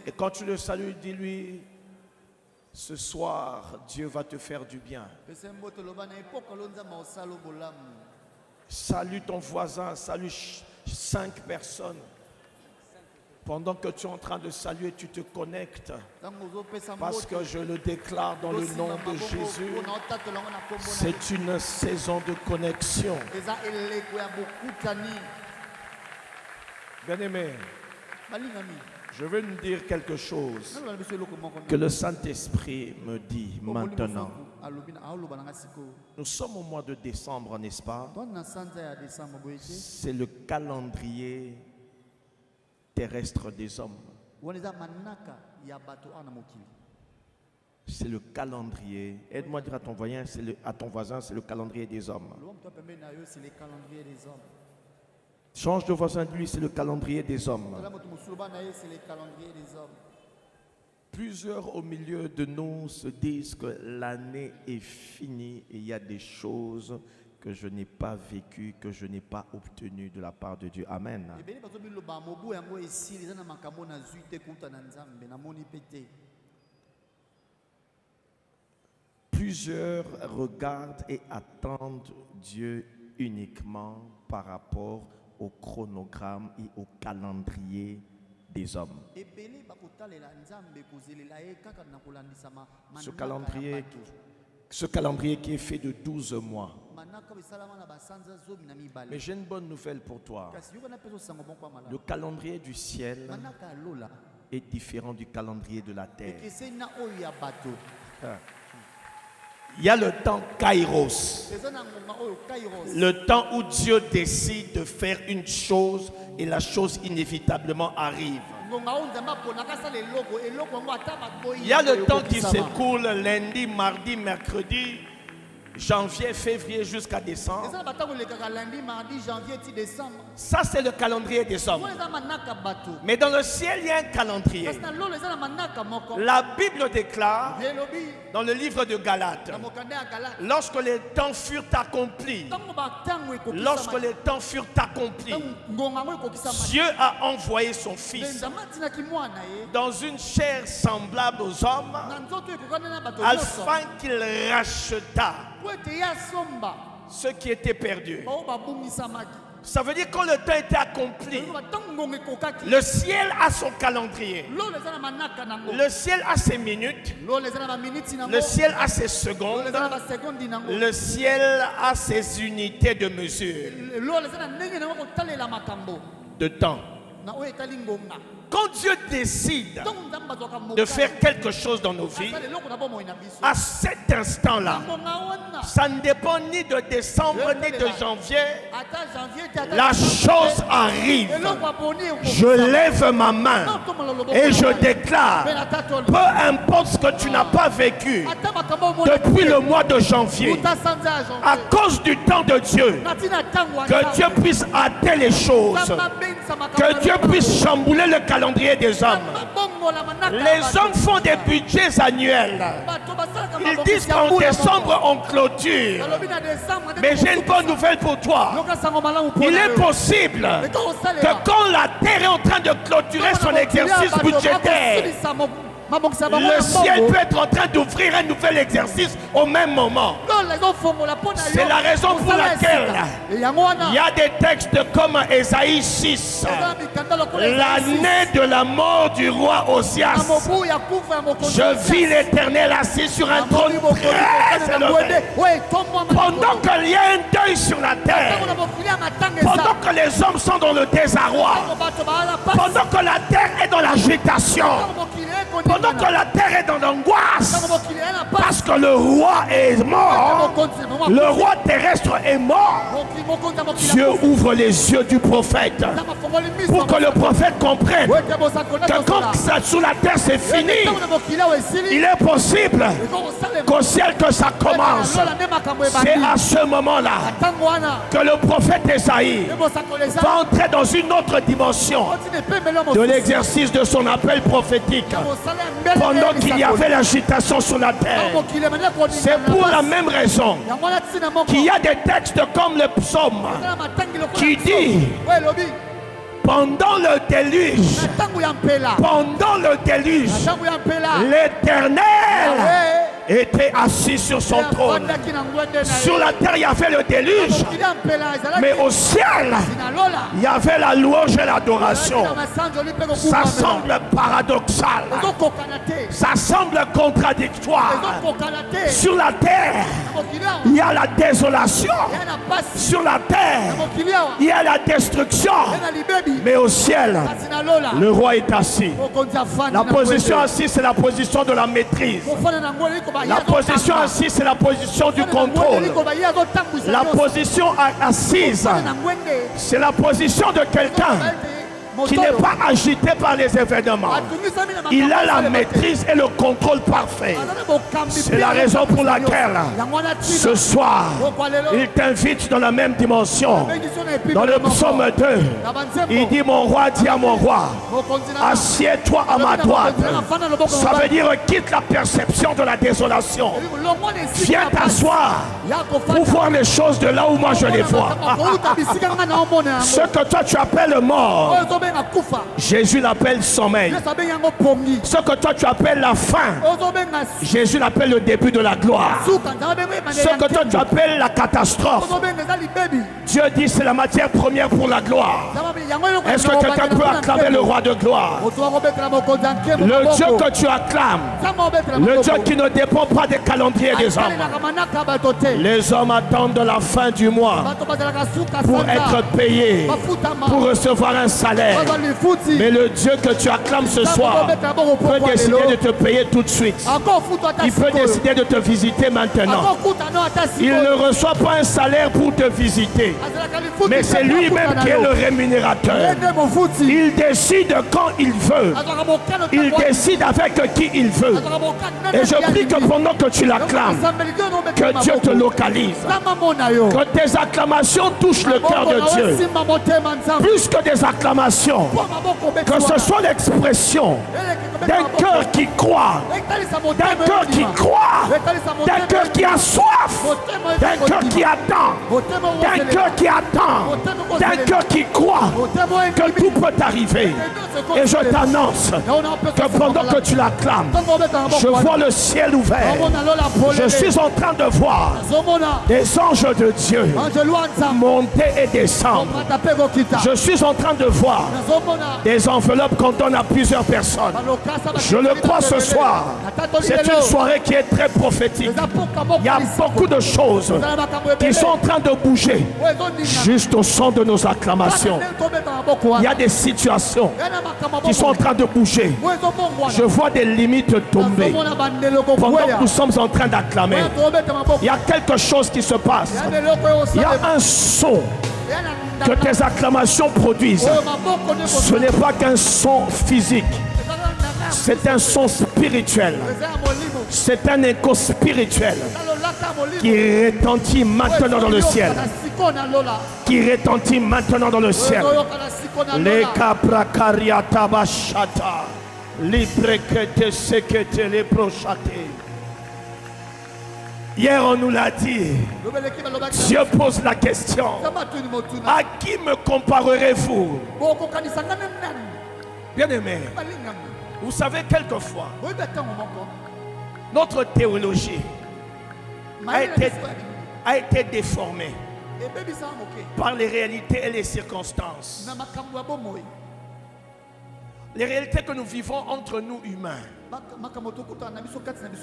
Et quand tu le salues, dis-lui, ce soir, Dieu va te faire du bien. Salue ton voisin, salue 5 personnes. Pendant que tu es en train de saluer, tu te connectes. Parce que je le déclare dans le nom de Jésus. C'est une saison de connexion. Bien-aimé, je veux nous dire quelque chose que le Saint-Esprit me dit maintenant. Nous sommes au mois de décembre, n'est-ce pas? C'est le calendrier terrestre des hommes. C'est le calendrier. Aide-moi à dire à ton voisin, c'est le calendrier des hommes. Change de voisin de lui, c'est le calendrier des hommes. Plusieurs au milieu de nous se disent que l'année est finie et il y a des choses que je n'ai pas vécues, que je n'ai pas obtenues de la part de Dieu. Amen. Plusieurs regardent et attendent Dieu uniquement par rapport au chronogramme et au calendrier des hommes. Ce calendrier qui est fait de 12 mois. Mais j'ai une bonne nouvelle pour toi. Le calendrier du ciel est différent du calendrier de la terre. Il y a le temps Kairos, le temps où Dieu décide de faire une chose et la chose inévitablement arrive. Il y a le temps qui s'écoule lundi, mardi, mercredi, janvier, février jusqu'à décembre. Ça, c'est le calendrier des hommes. Mais dans le ciel, il y a un calendrier. La Bible déclare dans le livre de Galates, lorsque les temps furent accomplis, Dieu a envoyé son Fils dans une chair semblable aux hommes, afin qu'il rachetât ce qui était perdu. Ça veut dire quand le temps était accompli, le ciel a son calendrier. Le ciel a ses minutes. Le ciel a ses secondes. Le ciel a ses unités de mesure. De temps. Quand Dieu décide de faire quelque chose dans nos vies, à cet instant-là, ça ne dépend ni de décembre ni de janvier. La chose arrive. Je lève ma main et je déclare, peu importe ce que tu n'as pas vécu depuis le mois de janvier, à cause du temps de Dieu, que Dieu puisse hâter les choses, que Dieu puisse chambouler le calendrier des hommes. Les hommes font des budgets annuels. Ils disent qu'en décembre on clôture. Mais j'ai une bonne nouvelle pour toi. Il est possible que quand la terre est en train de clôturer son exercice budgétaire, le ciel peut être en train d'ouvrir un nouvel exercice au même moment. C'est la raison pour laquelle il y a des textes comme Ésaïe 6. L'année de la mort du roi Osias, je vis l'Éternel assis sur un trône très élevé. Pendant qu'il y a un deuil sur la terre, pendant que les hommes sont dans le désarroi, pendant que la terre est dans l'agitation, pendant que la terre est dans l'angoisse, parce que le roi est mort, le roi terrestre est mort, Dieu ouvre les yeux du prophète pour que le prophète comprenne que quand sous la terre c'est fini, il est possible qu'au ciel que ça commence. C'est à ce moment-là que le prophète Esaïe va entrer dans une autre dimension de l'exercice de son appel prophétique. Pendant qu'il y avait l'agitation sur la terre, c'est pour la même raison qu'il y a des textes comme le psaume qui dit: Pendant le déluge, l'Éternel était assis sur son trône. Sur la terre, il y avait le déluge, mais au ciel, il y avait la louange et l'adoration. Ça semble paradoxal, ça semble contradictoire. Sur la terre, il y a la désolation. Sur la terre, il y a la destruction. Mais au ciel, le roi est assis. La position assise, c'est la position de la maîtrise. La position assise, c'est la position du contrôle. La position assise, c'est la position de quelqu'un qui n'est pas agité par les événements. Il a la maîtrise et le contrôle parfait. C'est la raison pour laquelle ce soir, il t'invite dans la même dimension. Dans le psaume 2, il dit: mon roi dit à mon roi, assieds-toi à ma droite. Ça veut dire quitte la perception de la désolation. Viens t'asseoir pour voir les choses de là où moi je les vois. Ce que toi tu appelles mort, Jésus l'appelle sommeil. Ce que toi tu appelles la fin, Jésus l'appelle le début de la gloire. Ce que toi tu appelles la catastrophe, Dieu dit c'est la matière première pour la gloire. Est-ce que quelqu'un peut acclamer le roi de gloire? Le Dieu que tu acclames, le Dieu qui ne dépend pas des calendriers des hommes. Les hommes attendent la fin du mois pour être payés, pour recevoir un salaire. Mais le Dieu que tu acclames ce soir peut décider de te payer tout de suite. Il peut décider de te visiter maintenant. Il ne reçoit pas un salaire pour te visiter, mais c'est lui-même qui est le rémunérateur. Il décide quand il veut. Il décide avec qui il veut. Et je prie que pendant que tu l'acclames, que Dieu te localise. Que tes acclamations touchent le cœur de Dieu. Plus que des acclamations, que ce soit l'expression d'un cœur qui croit, d'un cœur qui croit, d'un cœur qui a soif, d'un cœur qui attend, d'un cœur qui attend, d'un cœur qui croit que tout peut arriver. Et je t'annonce que pendant que tu l'acclames, je vois le ciel ouvert. Je suis en train de voir des anges de Dieu monter et descendre. Je suis en train de voir des enveloppes qu'on donne à plusieurs personnes. Je le crois ce soir. C'est une soirée qui est très prophétique. Il y a beaucoup de choses qui sont en train de bouger juste au son de nos acclamations. Il y a des situations qui sont en train de bouger. Je vois des limites tomber pendant que nous sommes en train d'acclamer. Il y a quelque chose qui se passe. Il y a un son que tes acclamations produisent. Ce n'est pas qu'un son physique, c'est un son spirituel. C'est un écho spirituel qui retentit maintenant dans le ciel. Qui retentit maintenant dans le ciel. Les caprakariata bashata, librekete sekete les prochatés. Hier on nous l'a dit. Dieu pose la question: à qui me comparerez-vous? Bien-aimé, vous savez, quelquefois notre théologie a été déformée par les réalités et les circonstances. Les réalités que nous vivons entre nous humains,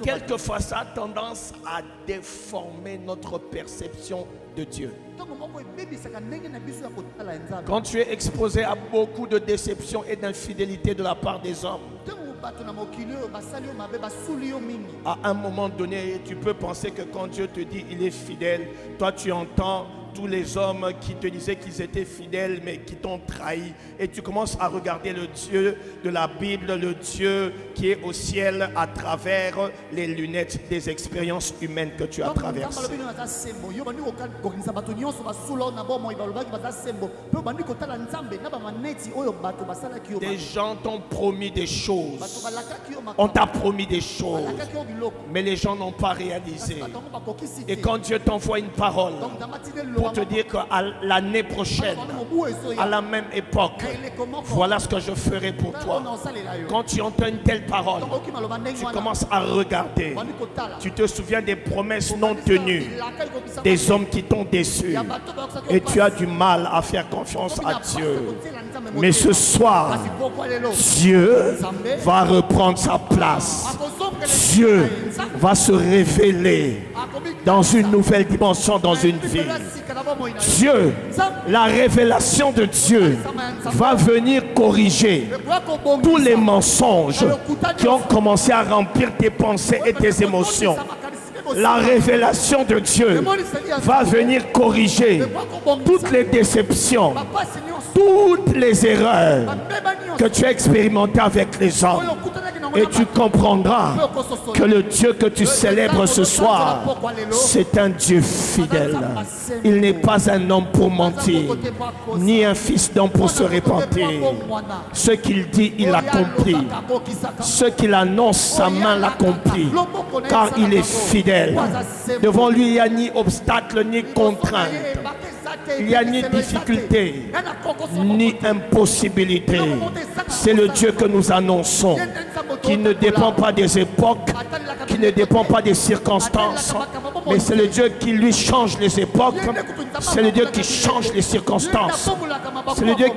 quelquefois ça a tendance à déformer notre perception de Dieu. Quand tu es exposé à beaucoup de déceptions et d'infidélité de la part des hommes, à un moment donné, tu peux penser que quand Dieu te dit il est fidèle, toi tu entends tous les hommes qui te disaient qu'ils étaient fidèles mais qui t'ont trahi, et tu commences à regarder le Dieu de la Bible, le Dieu qui est au ciel à travers les lunettes des expériences humaines que tu as traversées. Des gens t'ont promis des choses, on t'a promis des choses, mais les gens n'ont pas réalisé. Et quand Dieu t'envoie une parole pour te dire qu'à l'année prochaine, à la même époque, voilà ce que je ferai pour toi. Quand tu entends une telle parole, tu commences à regarder. Tu te souviens des promesses non tenues, des hommes qui t'ont déçu. Et tu as du mal à faire confiance à Dieu. Mais ce soir, Dieu va reprendre sa place. Dieu va se révéler dans une nouvelle dimension, dans une vie. Dieu, la révélation de Dieu va venir corriger tous les mensonges qui ont commencé à remplir tes pensées et tes émotions. La révélation de Dieu va venir corriger toutes les déceptions, toutes les erreurs que tu as expérimentées avec les hommes. Et tu comprendras que le Dieu que tu célèbres ce soir, c'est un Dieu fidèle. Il n'est pas un homme pour mentir, ni un fils d'homme pour se repentir. Ce qu'il dit, il accomplit. Ce qu'il annonce, sa main l'accomplit. Car il est fidèle. Devant lui, il n'y a ni obstacle, ni contrainte. Il n'y a ni difficulté, ni impossibilité. C'est le Dieu que nous annonçons, qui ne dépend pas des époques, qui ne dépend pas des circonstances, mais c'est le Dieu qui lui change les époques, c'est le Dieu qui change les circonstances, c'est le Dieu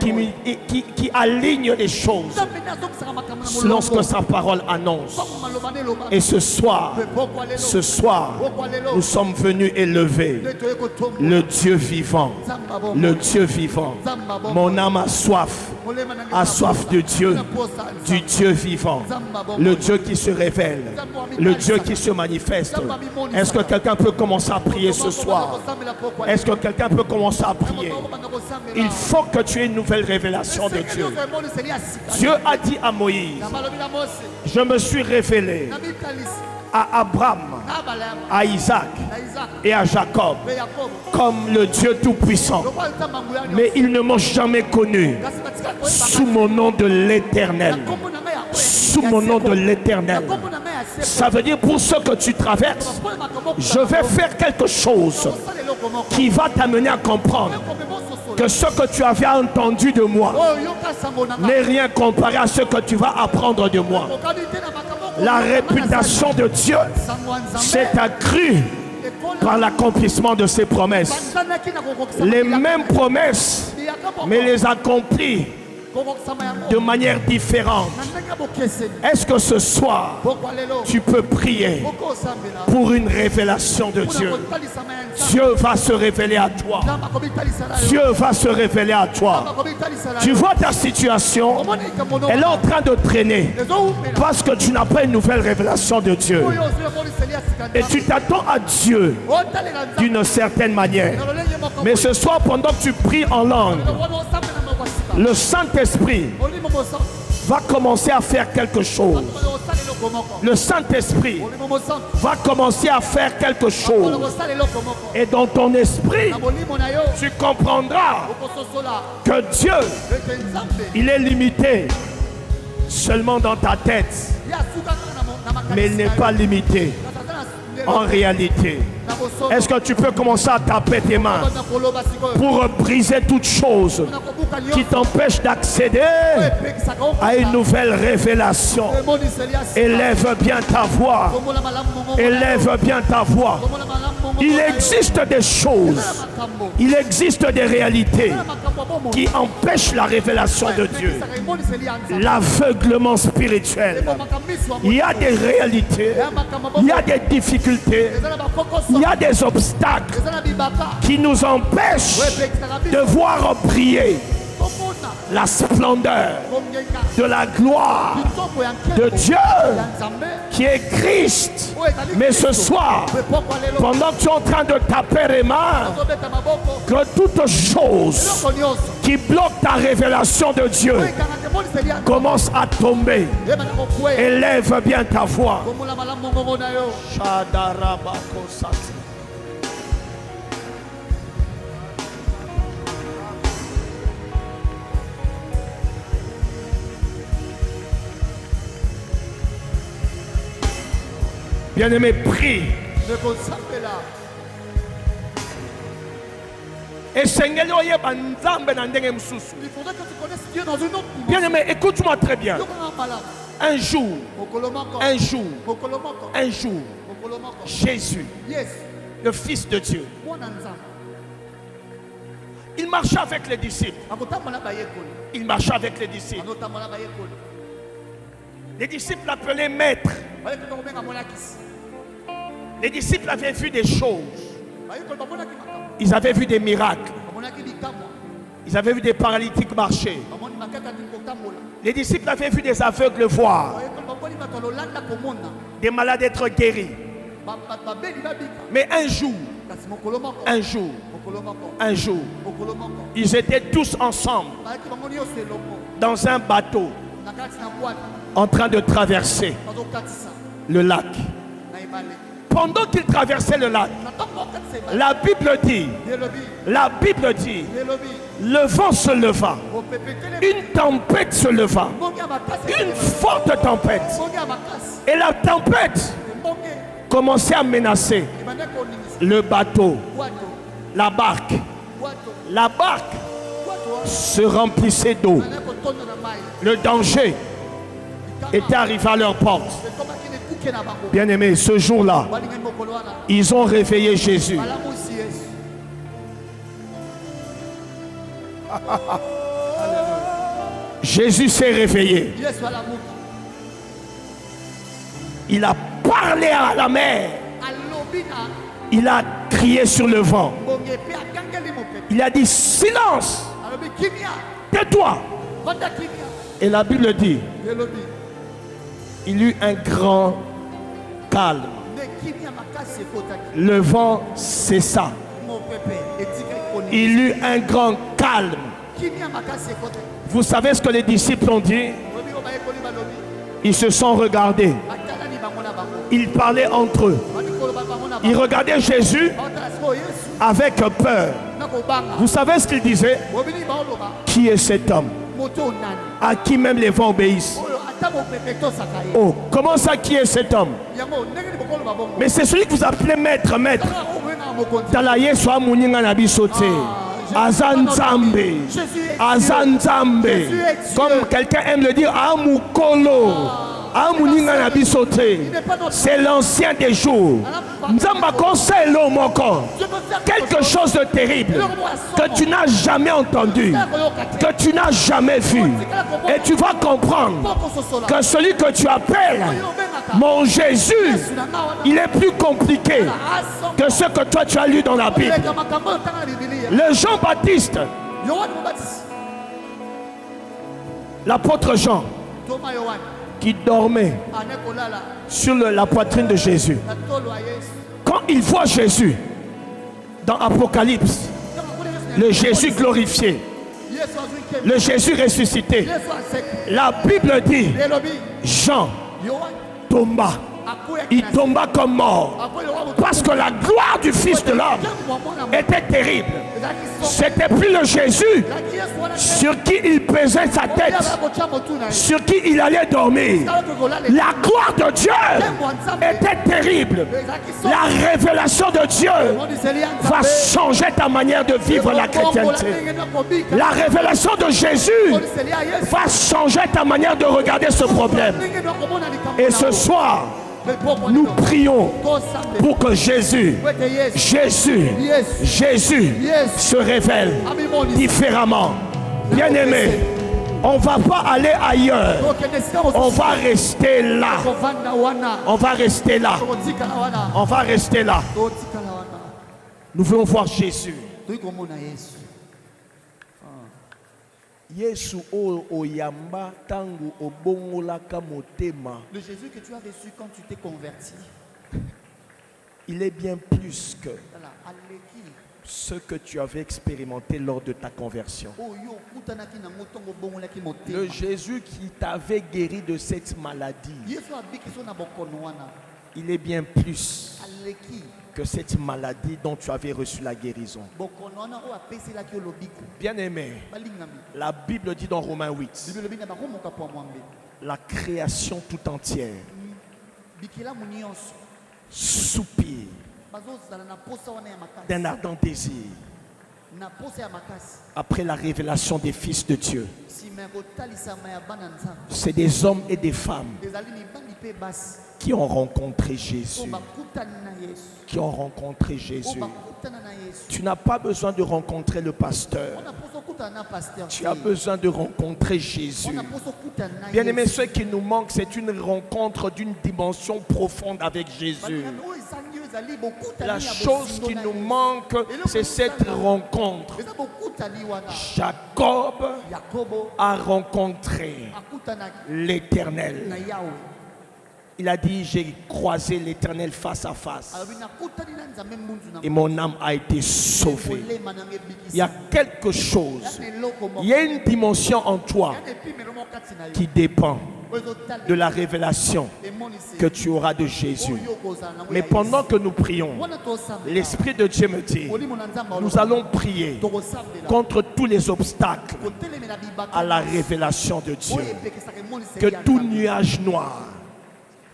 qui aligne les choses selon ce que sa parole annonce. Et ce soir, nous sommes venus élever le Dieu vivant. Le Dieu vivant. Mon âme a soif de Dieu, du Dieu vivant, le Dieu qui se révèle, le Dieu qui se manifeste. Est-ce que quelqu'un peut commencer à prier ce soir? Est-ce que quelqu'un peut commencer à prier? Il faut que tu aies une nouvelle révélation de Dieu. Dieu a dit à Moïse, je me suis révélé à Abraham, à Isaac et à Jacob comme le Dieu Tout-Puissant. Mais ils ne m'ont jamais connu sous mon nom de l'Éternel. Sous mon nom de l'Éternel. Ça veut dire pour ce que tu traverses, je vais faire quelque chose qui va t'amener à comprendre que ce que tu avais entendu de moi n'est rien comparé à ce que tu vas apprendre de moi. La réputation de Dieu s'est accrue par l'accomplissement de ses promesses. Les mêmes promesses, mais les accomplit de manière différente. Est-ce que ce soir, tu peux prier pour une révélation de Dieu? Dieu va se révéler à toi. Dieu va se révéler à toi. Tu vois ta situation, elle est en train de traîner parce que tu n'as pas une nouvelle révélation de Dieu. Et tu t'attends à Dieu d'une certaine manière. Mais ce soir, pendant que tu pries en langue, le Saint-Esprit va commencer à faire quelque chose. Le Saint-Esprit va commencer à faire quelque chose. Et dans ton esprit, tu comprendras que Dieu, il est limité seulement dans ta tête. Mais il n'est pas limité en réalité. Est-ce que tu peux commencer à taper tes mains pour briser toute chose qui t'empêche d'accéder à une nouvelle révélation? Élève bien ta voix. Élève bien ta voix. Il existe des choses, il existe des réalités qui empêchent la révélation de Dieu. L'aveuglement spirituel. Il y a des réalités, il y a des difficultés, il y a des obstacles qui nous empêchent de voir briller la splendeur de la gloire de Dieu qui est Christ. Mais ce soir, pendant que tu es en train de taper les mains, que toute chose qui bloque ta révélation de Dieu commence à tomber. Élève bien ta voix. Bien-aimé, prie. Et Sengeli oyeba nzambe na ndenge msusu. Il faudrait que tu connaisses Dieu dans une autre dimension. Bien aimé, écoute-moi très bien. Un jour, Jésus, le Fils de Dieu, il marchait avec les disciples. Il marchait avec les disciples. Les disciples l'appelaient maître. Les disciples avaient vu des choses. Ils avaient vu des miracles. Ils avaient vu des paralytiques marcher. Les disciples avaient vu des aveugles voir. Des malades être guéris. Mais un jour, ils étaient tous ensemble dans un bateau en train de traverser le lac. Pendant qu'ils traversaient le lac, la Bible dit, le vent se leva, une tempête se leva, une forte tempête. Et la tempête commençait à menacer le bateau, la barque. La barque se remplissait d'eau. Le danger était arrivé à leur porte. Bien-aimés, ce jour-là, ils ont réveillé Jésus. Jésus s'est réveillé. Il a parlé à la mer. Il a crié sur le vent. Il a dit silence, tais-toi. Et la Bible dit, il eut un grand calme. Le vent cessa. Il eut un grand calme. Vous savez ce que les disciples ont dit? Ils se sont regardés. Ils parlaient entre eux. Ils regardaient Jésus avec peur. Vous savez ce qu'ils disaient? Qui est cet homme à qui même les vents obéissent? Oh, comment ça, qui est cet homme? Mais c'est celui que vous appelez maître, maître. Azanzambe. Comme quelqu'un aime le dire, Amukolo. C'est l'ancien des jours. Quelque chose de terrible que tu n'as jamais entendu, que tu n'as jamais vu. Et tu vas comprendre que celui que tu appelles mon Jésus, il est plus compliqué que ce que toi tu as lu dans la Bible. Le Jean-Baptiste, l'apôtre Jean, qui dormait sur la poitrine de Jésus. Quand il voit Jésus dans Apocalypse, le Jésus glorifié, le Jésus ressuscité, la Bible dit, Jean tomba. Il tomba comme mort. Parce que la gloire du Fils de l'homme était terrible. C'était plus le Jésus sur qui il pesait sa tête, sur qui il allait dormir. La gloire de Dieu était terrible. La révélation de Dieu va changer ta manière de vivre la chrétienté. La révélation de Jésus va changer ta manière de regarder ce problème. Et ce soir, nous prions pour que Jésus se révèle différemment. Bien-aimé, on ne va pas aller ailleurs. On va rester là. On va rester là. On va rester là. Nous voulons voir Jésus. Yesu o oyamba tangu obongolaka motema. Le Jésus que tu as reçu quand tu t'es converti, il est bien plus que ce que tu avais expérimenté lors de ta conversion. Le Jésus qui t'avait guéri de cette maladie, il est bien plus que cette maladie dont tu avais reçu la guérison. Bien-aimé, la Bible dit dans Romains 8, la création tout entière soupire d'un ardent désir après la révélation des fils de Dieu. C'est des hommes et des femmes qui ont rencontré Jésus. Qui ont rencontré Jésus. Tu n'as pas besoin de rencontrer le pasteur. Tu as besoin de rencontrer Jésus. Bien-aimés, ce qui nous manque, c'est une rencontre d'une dimension profonde avec Jésus. La chose qui nous manque, c'est cette rencontre. Jacob a rencontré l'Éternel. Il a dit, j'ai croisé l'Éternel face à face. Et mon âme a été sauvée. Il y a quelque chose. Il y a une dimension en toi qui dépend de la révélation que tu auras de Jésus. Mais pendant que nous prions, l'Esprit de Dieu me dit, nous allons prier contre tous les obstacles à la révélation de Dieu. Que tout nuage noir,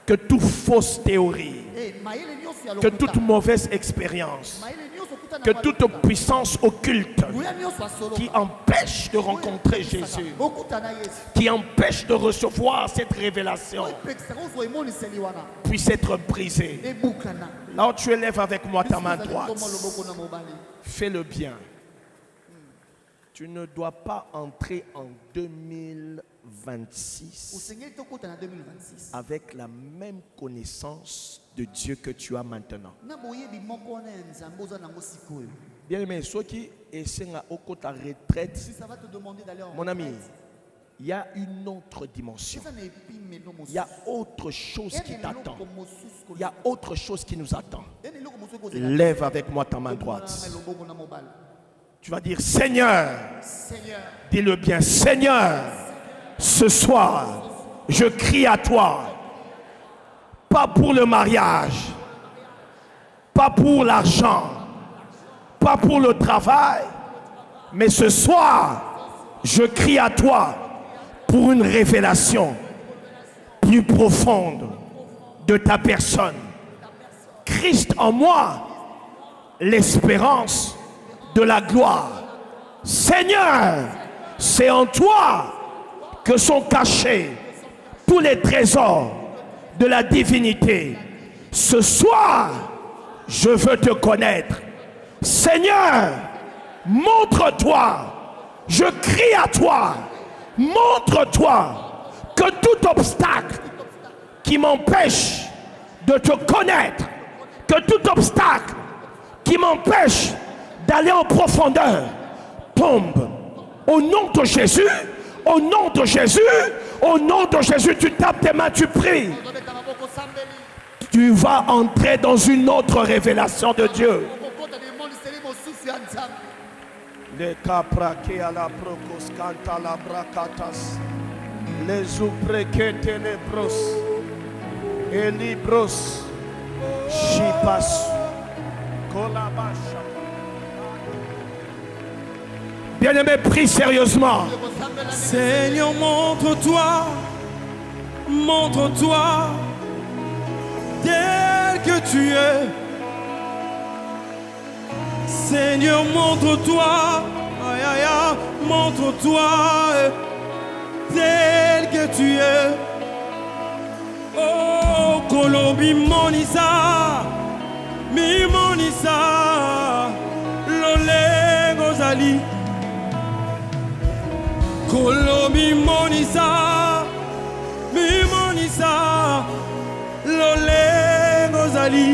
que toute fausse théorie, que toute mauvaise expérience, que toute puissance occulte qui empêche de rencontrer Jésus, qui empêche de recevoir cette révélation, puisse être brisée. Là où tu élèves avec moi ta main droite, fais le bien. Tu ne dois pas entrer en 2026 avec la même connaissance de Dieu que tu as maintenant. Bien aimé, ceux qui essaient au ta retraite, mon ami, il y a une autre dimension. Il y a autre chose qui t'attend. Il y a autre chose qui nous attend. Lève avec moi ta main droite. Tu vas dire, Seigneur, dis-le bien, Seigneur, ce soir, je crie à toi, pas pour le mariage, pas pour l'argent, pas pour le travail, mais ce soir, je crie à toi pour une révélation plus profonde de ta personne. Christ en moi, l'espérance de la gloire. Seigneur, c'est en toi que sont cachés tous les trésors de la divinité. Ce soir, je veux te connaître. Seigneur, montre-toi. Je crie à toi. Montre-toi que tout obstacle qui m'empêche de te connaître, que tout obstacle qui m'empêche d'aller en profondeur tombe. Au nom de Jésus, au nom de Jésus, au nom de Jésus, tu tapes tes mains, tu pries. Tu vas entrer dans une autre révélation de Dieu. Les capraqués à la procos canta la bracatas, les ouprequete les bros, et libros, chipas, colabasha. Bien-aimé, prie sérieusement. Seigneur, montre-toi, montre-toi, tel que tu es. Seigneur, montre-toi, aïe, aïe, aïe, montre-toi, tel que tu es. Oh, Colombi Monisa, mi Monisa, Lole Gozali. Colombi Monisa, mi Monisa, Lole Gozali.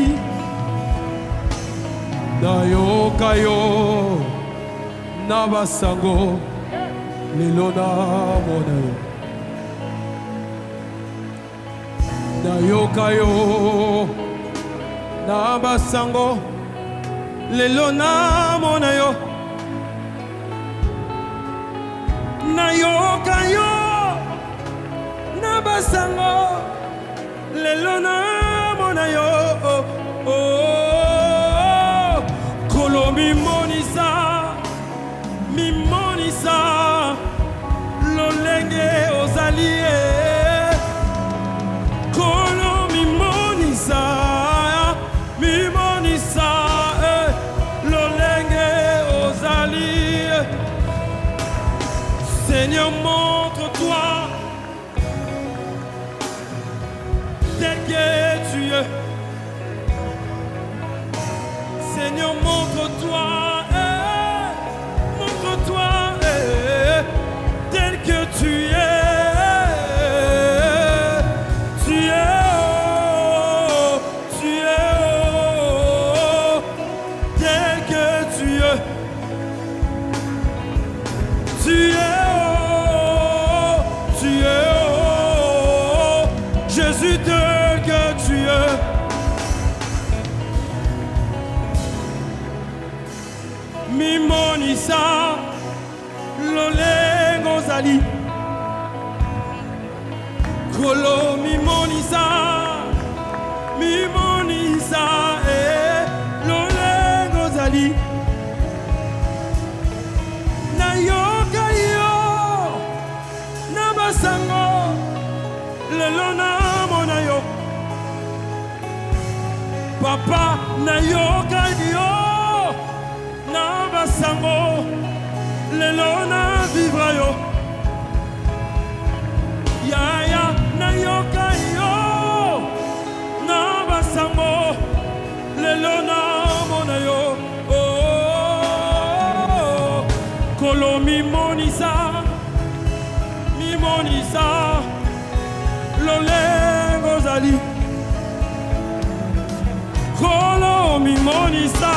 Nayo kayo nabasango lelona monayo. Nayo kayo nabasango lelona monayo. Nayo kayo nabasango lelona monayo. Oh, oh. Mi monisa, mi monisa, lolenge ozalie. Kolo mi monisa, lolenge ozalie. Seigneur, montre-toi tel que tu es. Seigneur, montre-toi, montre-toi tel que tu es. Tu es, oh, tel que tu es. Tu es, oh, Jésus, tel que tu es. Mimonisa, lolengo zali. Kolo mimonisa, lolengo zali. Na yoka yo, na basango, lelo na mona yo. Papa, na yoka yo. Na basango lelo na vivra yo. Ya ya na yoka yo. Na basango lelo na mona yo. Oh, kolo mimonisa lolengo zali. Kolo mimonisa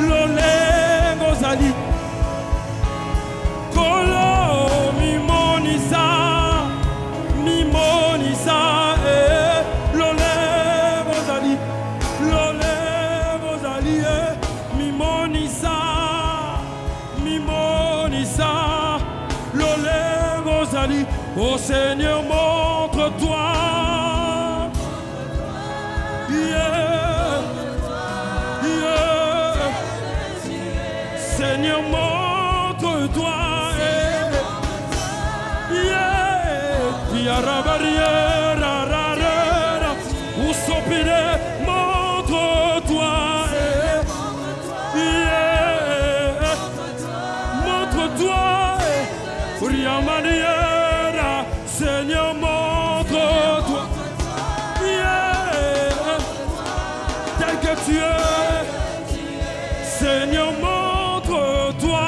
lolengo zali. Kolo mimonisa lolengo zali. Lolengo zali mimonisa lolengo zali. Oh Seigneur, montre-toi. Seigneur, montre-toi. Tiara barrière, où sopire, montre-toi. Montre-toi. Riamaniera, Seigneur, montre-toi. Tel que tu es, Seigneur, montre-toi.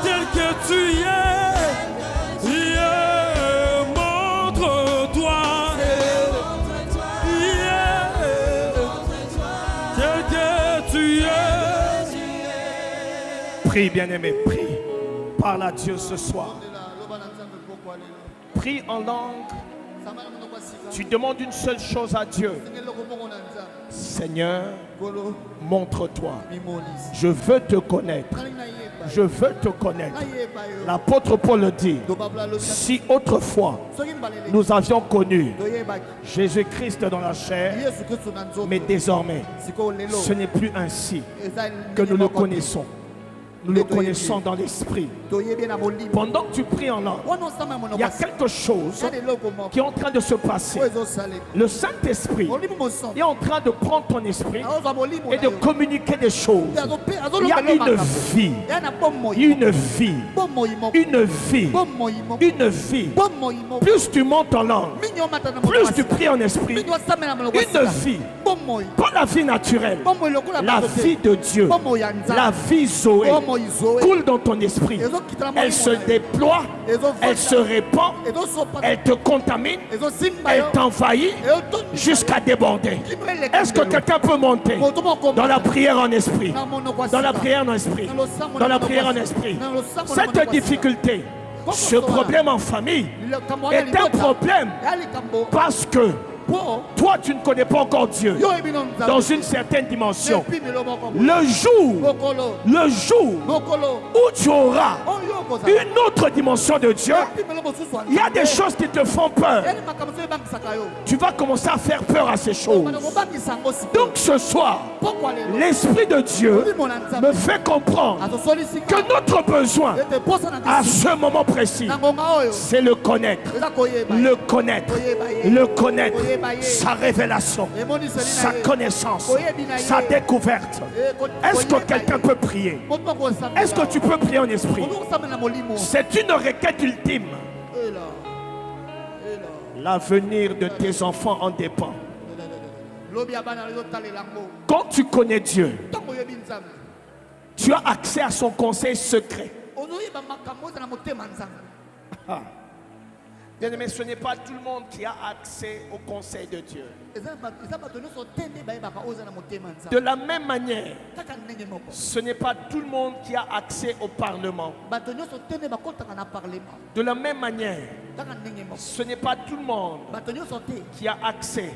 Tel que tu es, montre-toi. Tel que tu es. Prie, bien-aimé, prie. Parle à Dieu ce soir. Prie en langue. Tu demandes une seule chose à Dieu. Seigneur, montre-toi. Je veux te connaître. Je veux te connaître. L'apôtre Paul le dit. Si autrefois nous avions connu Jésus-Christ dans la chair, mais désormais ce n'est plus ainsi que nous le connaissons. Nous le connaissons dans l'esprit. Pendant que tu pries en langue, il y a quelque chose qui est en train de se passer. Le Saint-Esprit est en train de prendre ton esprit et de communiquer des choses. Il y a une vie, une vie, une vie, une vie. Plus tu montes en langue, plus tu pries en esprit, une vie, pas la vie naturelle, la vie de Dieu, la vie Zoé coule dans ton esprit. Elle se déploie, elle se répand, elle te contamine, elle t'envahit jusqu'à déborder. Est-ce que quelqu'un peut monter dans la prière en esprit? Dans la prière en esprit. Dans la prière en esprit. Cette difficulté, ce problème en famille est un problème parce que toi, tu ne connais pas encore Dieu dans une certaine dimension. Le jour où tu auras une autre dimension de Dieu, il y a des choses qui te font peur. Tu vas commencer à faire peur à ces choses. Donc ce soir, l'Esprit de Dieu me fait comprendre que notre besoin à ce moment précis, c'est le connaître, le connaître, le connaître, sa révélation, sa connaissance, sa découverte. Est-ce que quelqu'un peut prier? Est-ce que tu peux prier en esprit? C'est une requête ultime. L'avenir de tes enfants en dépend. Quand tu connais Dieu, tu as accès à son conseil secret. Bien-aimé, ce n'est pas tout le monde qui a accès au conseil de Dieu. De la même manière, ce n'est pas tout le monde qui a accès au Parlement. De la même manière, ce n'est pas tout le monde qui a accès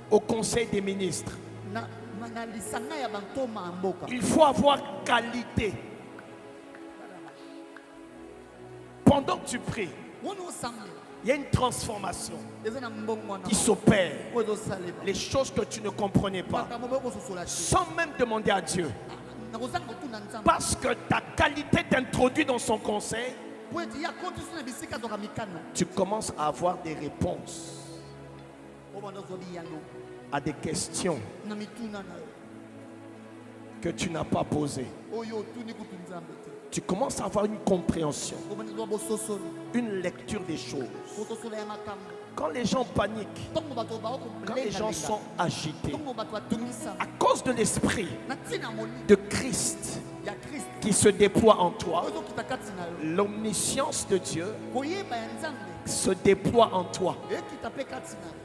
au conseil des ministres. Il faut avoir qualité. Pendant que tu pries, il y a une transformation qui s'opère. Les choses que tu ne comprenais pas, sans même demander à Dieu. Parce que ta qualité t'introduit dans son conseil, tu commences à avoir des réponses à des questions que tu n'as pas posées. Tu commences à avoir une compréhension, une lecture des choses. Quand les gens paniquent, quand les gens sont agités, à cause de l'esprit de Christ qui se déploie en toi, l'omniscience de Dieu se déploie en toi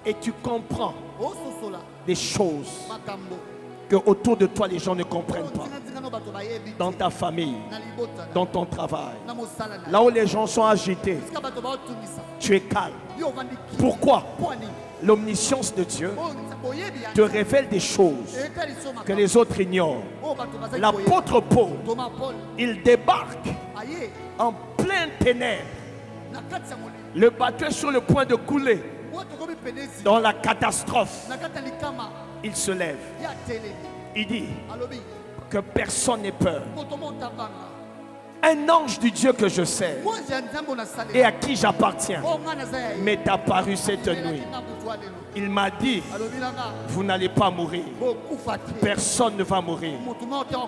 et tu comprends des choses que autour de toi les gens ne comprennent pas. Dans ta famille, dans ton travail, là où les gens sont agités, tu es calme. Pourquoi? L'omniscience de Dieu te révèle des choses que les autres ignorent. L'apôtre Paul, il débarque en plein ténèbres. Le bateau est sur le point de couler. Dans la catastrophe, il se lève. Il dit que personne n'ait peur. Un ange du Dieu que je sers et à qui j'appartiens m'est apparu cette nuit. Il m'a dit, vous n'allez pas mourir. Personne ne va mourir.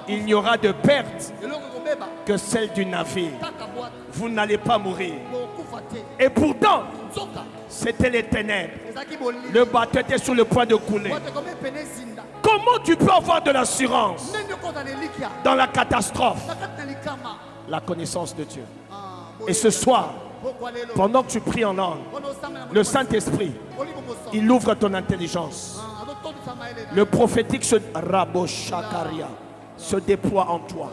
Il n'y aura de perte que celle du navire. Vous n'allez pas mourir. Et pourtant, c'était les ténèbres. Le bateau était sur le point de couler. Comment tu peux avoir de l'assurance dans la catastrophe? La connaissance de Dieu. Et ce soir, pendant que tu pries en langue, le Saint-Esprit, il ouvre ton intelligence. Le prophétique se déploie en toi.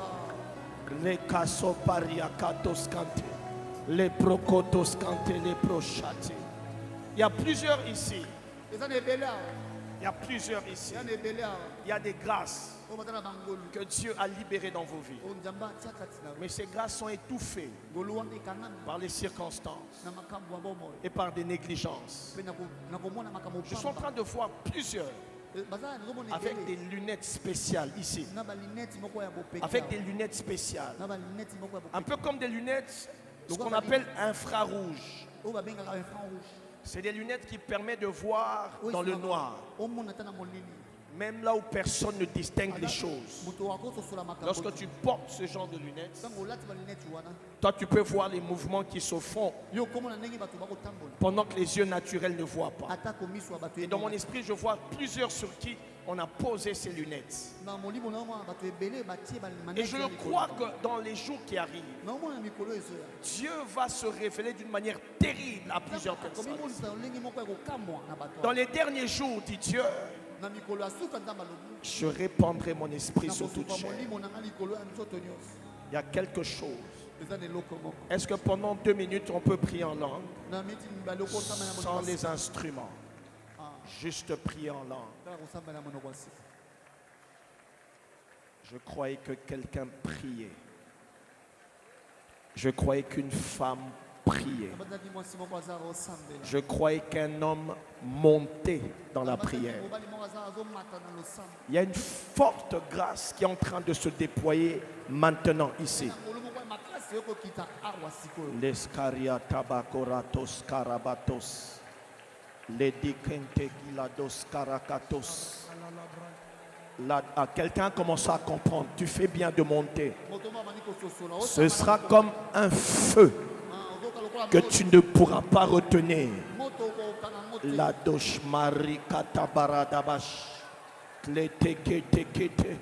Les kasoparia katoskante, les prokotoskante, les prochate. Il y a plusieurs ici. Il y a plusieurs ici. Il y a des grâces que Dieu a libérées dans vos vies. Mais ces grâces sont étouffées par les circonstances et par des négligences. Je suis en train de voir plusieurs avec des lunettes spéciales ici. Avec des lunettes spéciales. Un peu comme des lunettes, ce qu'on appelle infrarouge. C'est des lunettes qui permettent de voir dans le noir. Même là où personne ne distingue les choses. Lorsque tu portes ce genre de lunettes, toi tu peux voir les mouvements qui se font pendant que les yeux naturels ne voient pas. Et dans mon esprit, je vois plusieurs sur qui on a posé ces lunettes. Et je crois que dans les jours qui arrivent, Dieu va se révéler d'une manière terrible à plusieurs personnes. Dans les derniers jours, dit Dieu, je répandrai mon esprit sur toute chair. Il y a quelque chose. Est-ce que pendant 2 minutes on peut prier en langue sans les instruments? Juste prier en langue. Je croyais que quelqu'un priait. Je croyais qu'une femme priait. Je croyais qu'un homme montait dans la prière. Il y a une forte grâce qui est en train de se déployer maintenant ici. L'escaria tabacoratos carabatos. Les dikente gilados carakatos. Quelqu'un commence à comprendre. Tu fais bien de monter. Ce sera comme un feu que tu ne pourras pas retenir. La dosh marikata baradabash. Les tekete.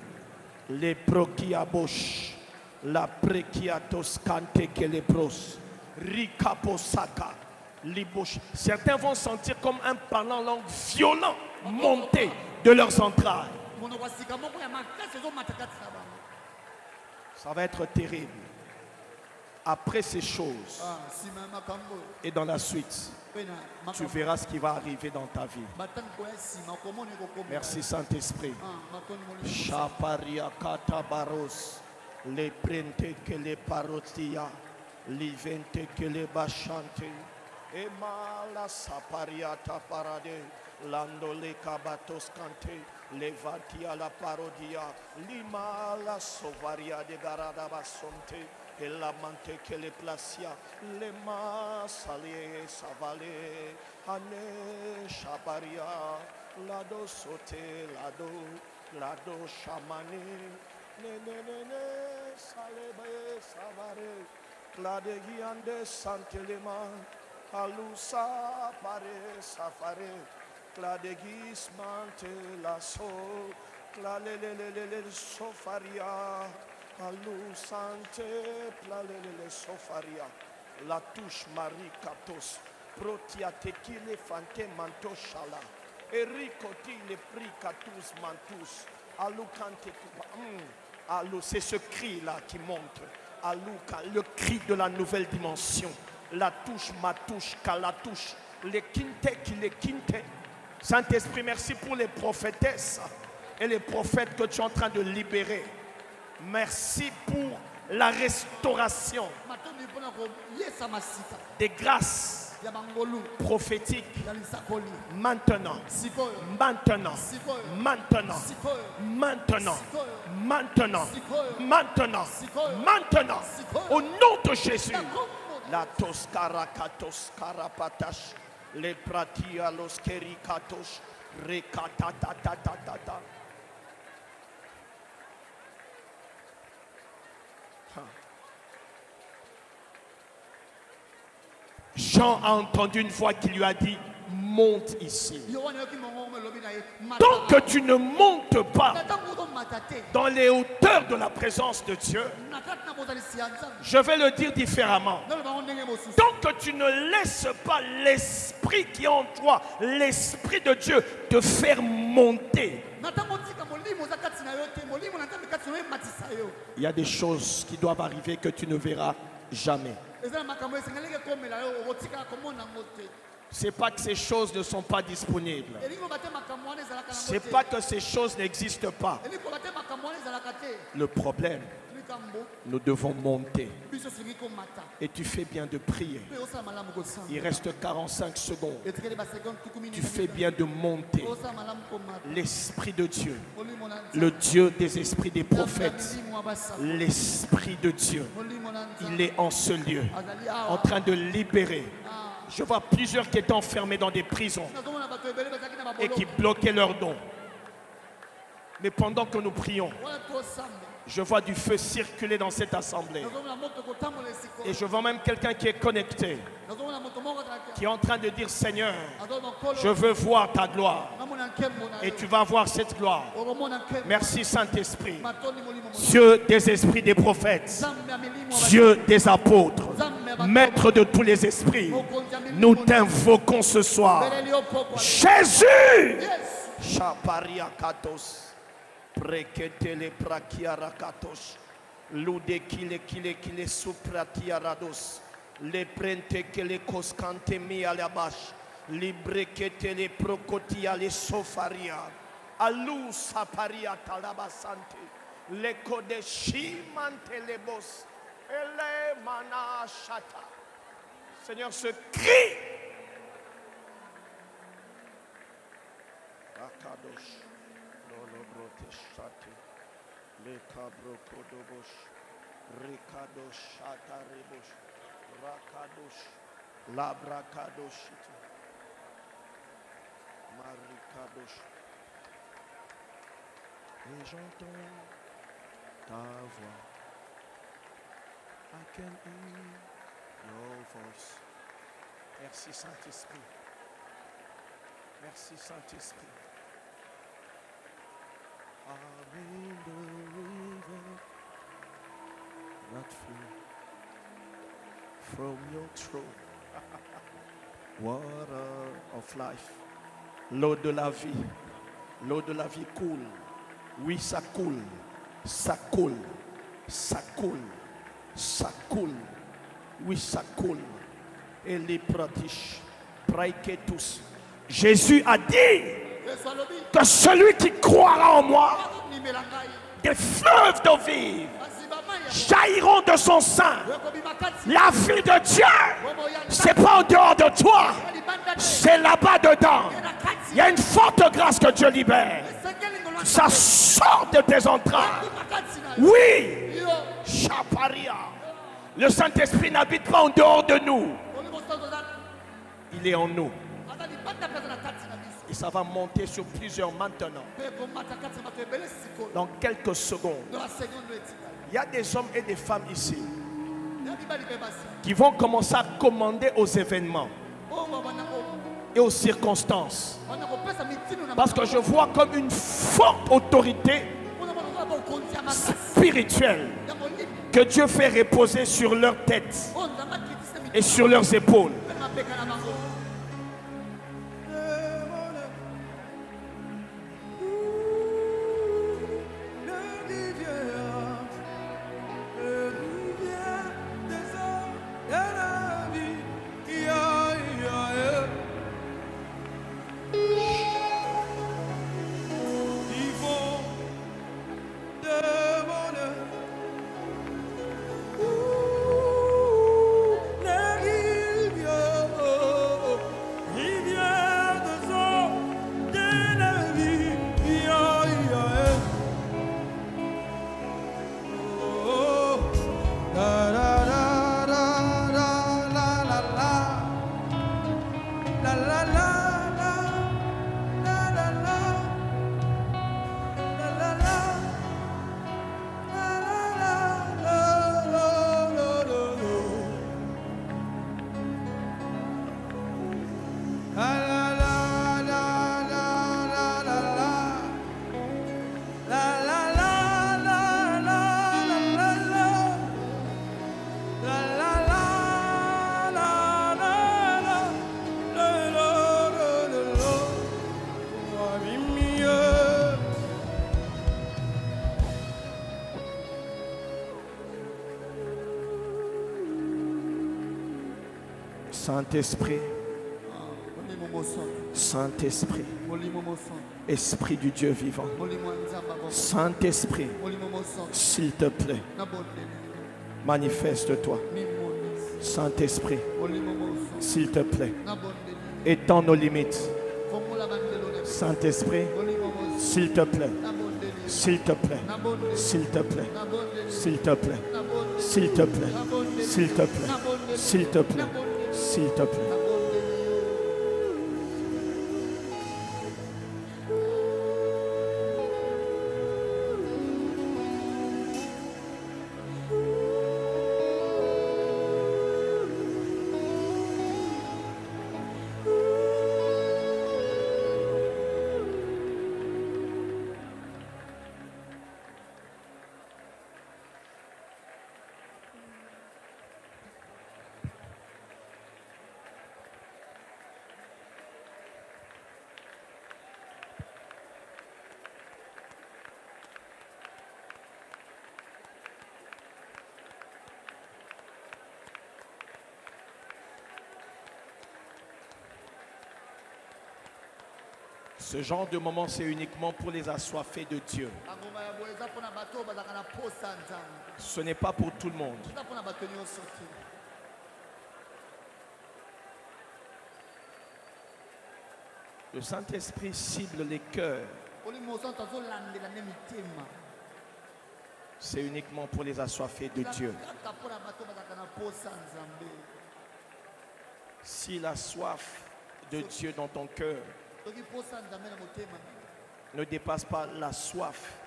Les prokiabosh. La prekiatos kante kelebros. Rikaposaka. Libosh. Certains vont sentir comme un parlant langue violent monter de leurs entrailles. Ça va être terrible. Après ces choses et dans la suite, tu verras ce qui va arriver dans ta vie. Merci Saint-Esprit. Shaparia katabaros, les prente que les parotia, l'ivente que les bachante, et mala saparia taparade, landole kabatos kante, levatia la parodia, lima la sovaria de garada basonte. Et la mante que les placia, les masalé, savale, ane, chabaria, lado sote, lado chamane, ne, salebe, savare, clade guiande, santelema, alusa, pare, safare, clade guismante, la so, clade le sofaria. Alou sante plalele sofaria la touche Marie Katos protia tequile fante manto shala ericoti le prix katus mantus alou kante alou c'est ce cri là qui monte alou le cri de la nouvelle dimension la touche ma touche kala touche les quinte qui les quinte. Saint-Esprit, merci pour les prophétesses et les prophètes que tu es en train de libérer. Merci pour la restauration des grâces prophétiques. Maintenant, au nom de Jésus. La toscara katos karapatash, les pratia los kerikatos, rekatatatata. Jean a entendu une voix qui lui a dit: monte ici. Tant que tu ne montes pas dans les hauteurs de la présence de Dieu, je vais le dire différemment. Tant que tu ne laisses pas l'esprit qui est en toi, l'esprit de Dieu, te faire monter, il y a des choses qui doivent arriver que tu ne verras jamais. C'est pas que ces choses ne sont pas disponibles. C'est pas que ces choses n'existent pas. Le problème, nous devons monter. Et tu fais bien de prier. Il reste 45 secondes. Tu fais bien de monter. L'Esprit de Dieu, le Dieu des esprits des prophètes, l'Esprit de Dieu, il est en ce lieu, en train de libérer. Je vois plusieurs qui étaient enfermés dans des prisons et qui bloquaient leurs dons. Mais pendant que nous prions, je vois du feu circuler dans cette assemblée. Et je vois même quelqu'un qui est connecté, qui est en train de dire: Seigneur, je veux voir ta gloire. Et tu vas voir cette gloire. Merci Saint-Esprit, Dieu des esprits des prophètes, Dieu des apôtres, Maître de tous les esprits. Nous t'invoquons ce soir. Jésus! Chaparia katos. Prekete le prakiarakatos, lude kile supratiarados, le prente que le coscante mi alabash, librekete le procotia le sofaria, alou saparia talabasante, le kodeshimante le bos, Seigneur, ce cri. Et j'entends ta voix. I can hear your voice. Merci Saint-Esprit. Merci Saint-Esprit. I'm in the river, not free from your throne. Water of life. L'eau de la vie. L'eau de la vie coule. Oui, ça coule. Ça coule. Ça coule. Ça coule. Oui, ça coule. Et les pratiches. Praïquez tous. Jésus a dit que celui qui croira en moi, des fleuves d'eau vive jailliront de son sein. La vie de Dieu, c'est pas en dehors de toi, c'est là-bas dedans. Il y a une forte grâce que Dieu libère. Ça sort de tes entrailles. Oui, Chaparia. Le Saint-Esprit n'habite pas en dehors de nous. Il est en nous. Et ça va monter sur plusieurs maintenant. Dans quelques secondes. Il y a des hommes et des femmes ici qui vont commencer à commander aux événements et aux circonstances. Parce que je vois comme une forte autorité spirituelle que Dieu fait reposer sur leur tête et sur leurs épaules. Saint-Esprit, Saint-Esprit, Esprit du Dieu vivant, Saint-Esprit, s'il te plaît, manifeste-toi. Saint-Esprit, s'il te plaît, étends nos limites. Saint-Esprit, s'il te plaît, s'il te plaît, s'il te plaît, s'il te plaît, s'il te plaît, s'il te plaît, s'il te plaît, s'il te plaît. Ce genre de moment, c'est uniquement pour les assoiffés de Dieu. Ce n'est pas pour tout le monde. Le Saint-Esprit cible les cœurs. C'est uniquement pour les assoiffés de Dieu. Si la soif de Dieu dans ton cœur ne dépasse pas la soif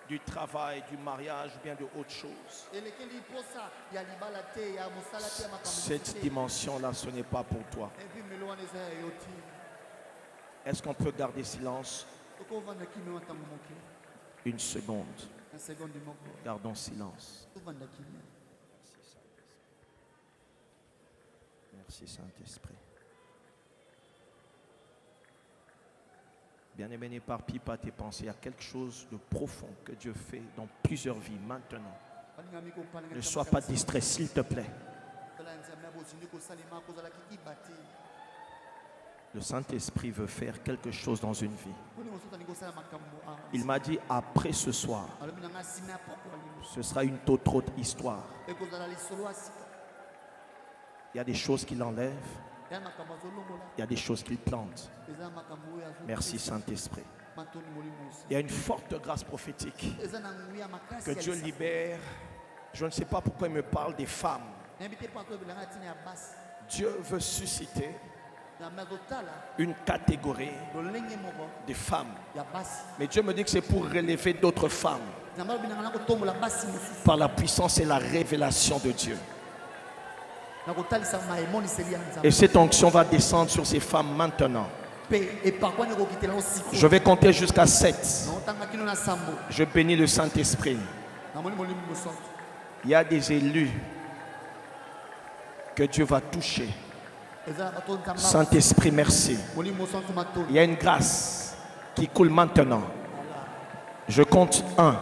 du travail, du mariage ou bien de autre chose, cette dimension-là, ce n'est pas pour toi. Est-ce qu'on peut garder silence? Une seconde. Gardons silence. Merci Saint-Esprit. Bien-aimé, n'éparpille pas tes pensées. Il y a quelque chose de profond que Dieu fait dans plusieurs vies maintenant. Ne sois pas distrait, s'il te plaît. Le Saint-Esprit veut faire quelque chose dans une vie. Il m'a dit, après ce soir, ce sera une toute autre histoire. Il y a des choses qu'il enlève. Il y a des choses qu'il plante. Merci Saint-Esprit. Il y a une forte grâce prophétique que Dieu libère. Je ne sais pas pourquoi il me parle des femmes. Dieu veut susciter une catégorie de femmes. Mais Dieu me dit que c'est pour relever d'autres femmes par la puissance et la révélation de Dieu. Et cette onction va descendre sur ces femmes maintenant. Je vais compter jusqu'à 7. Je bénis le Saint-Esprit. Il y a des élus que Dieu va toucher. Saint-Esprit, merci. Il y a une grâce qui coule maintenant. Je compte 1,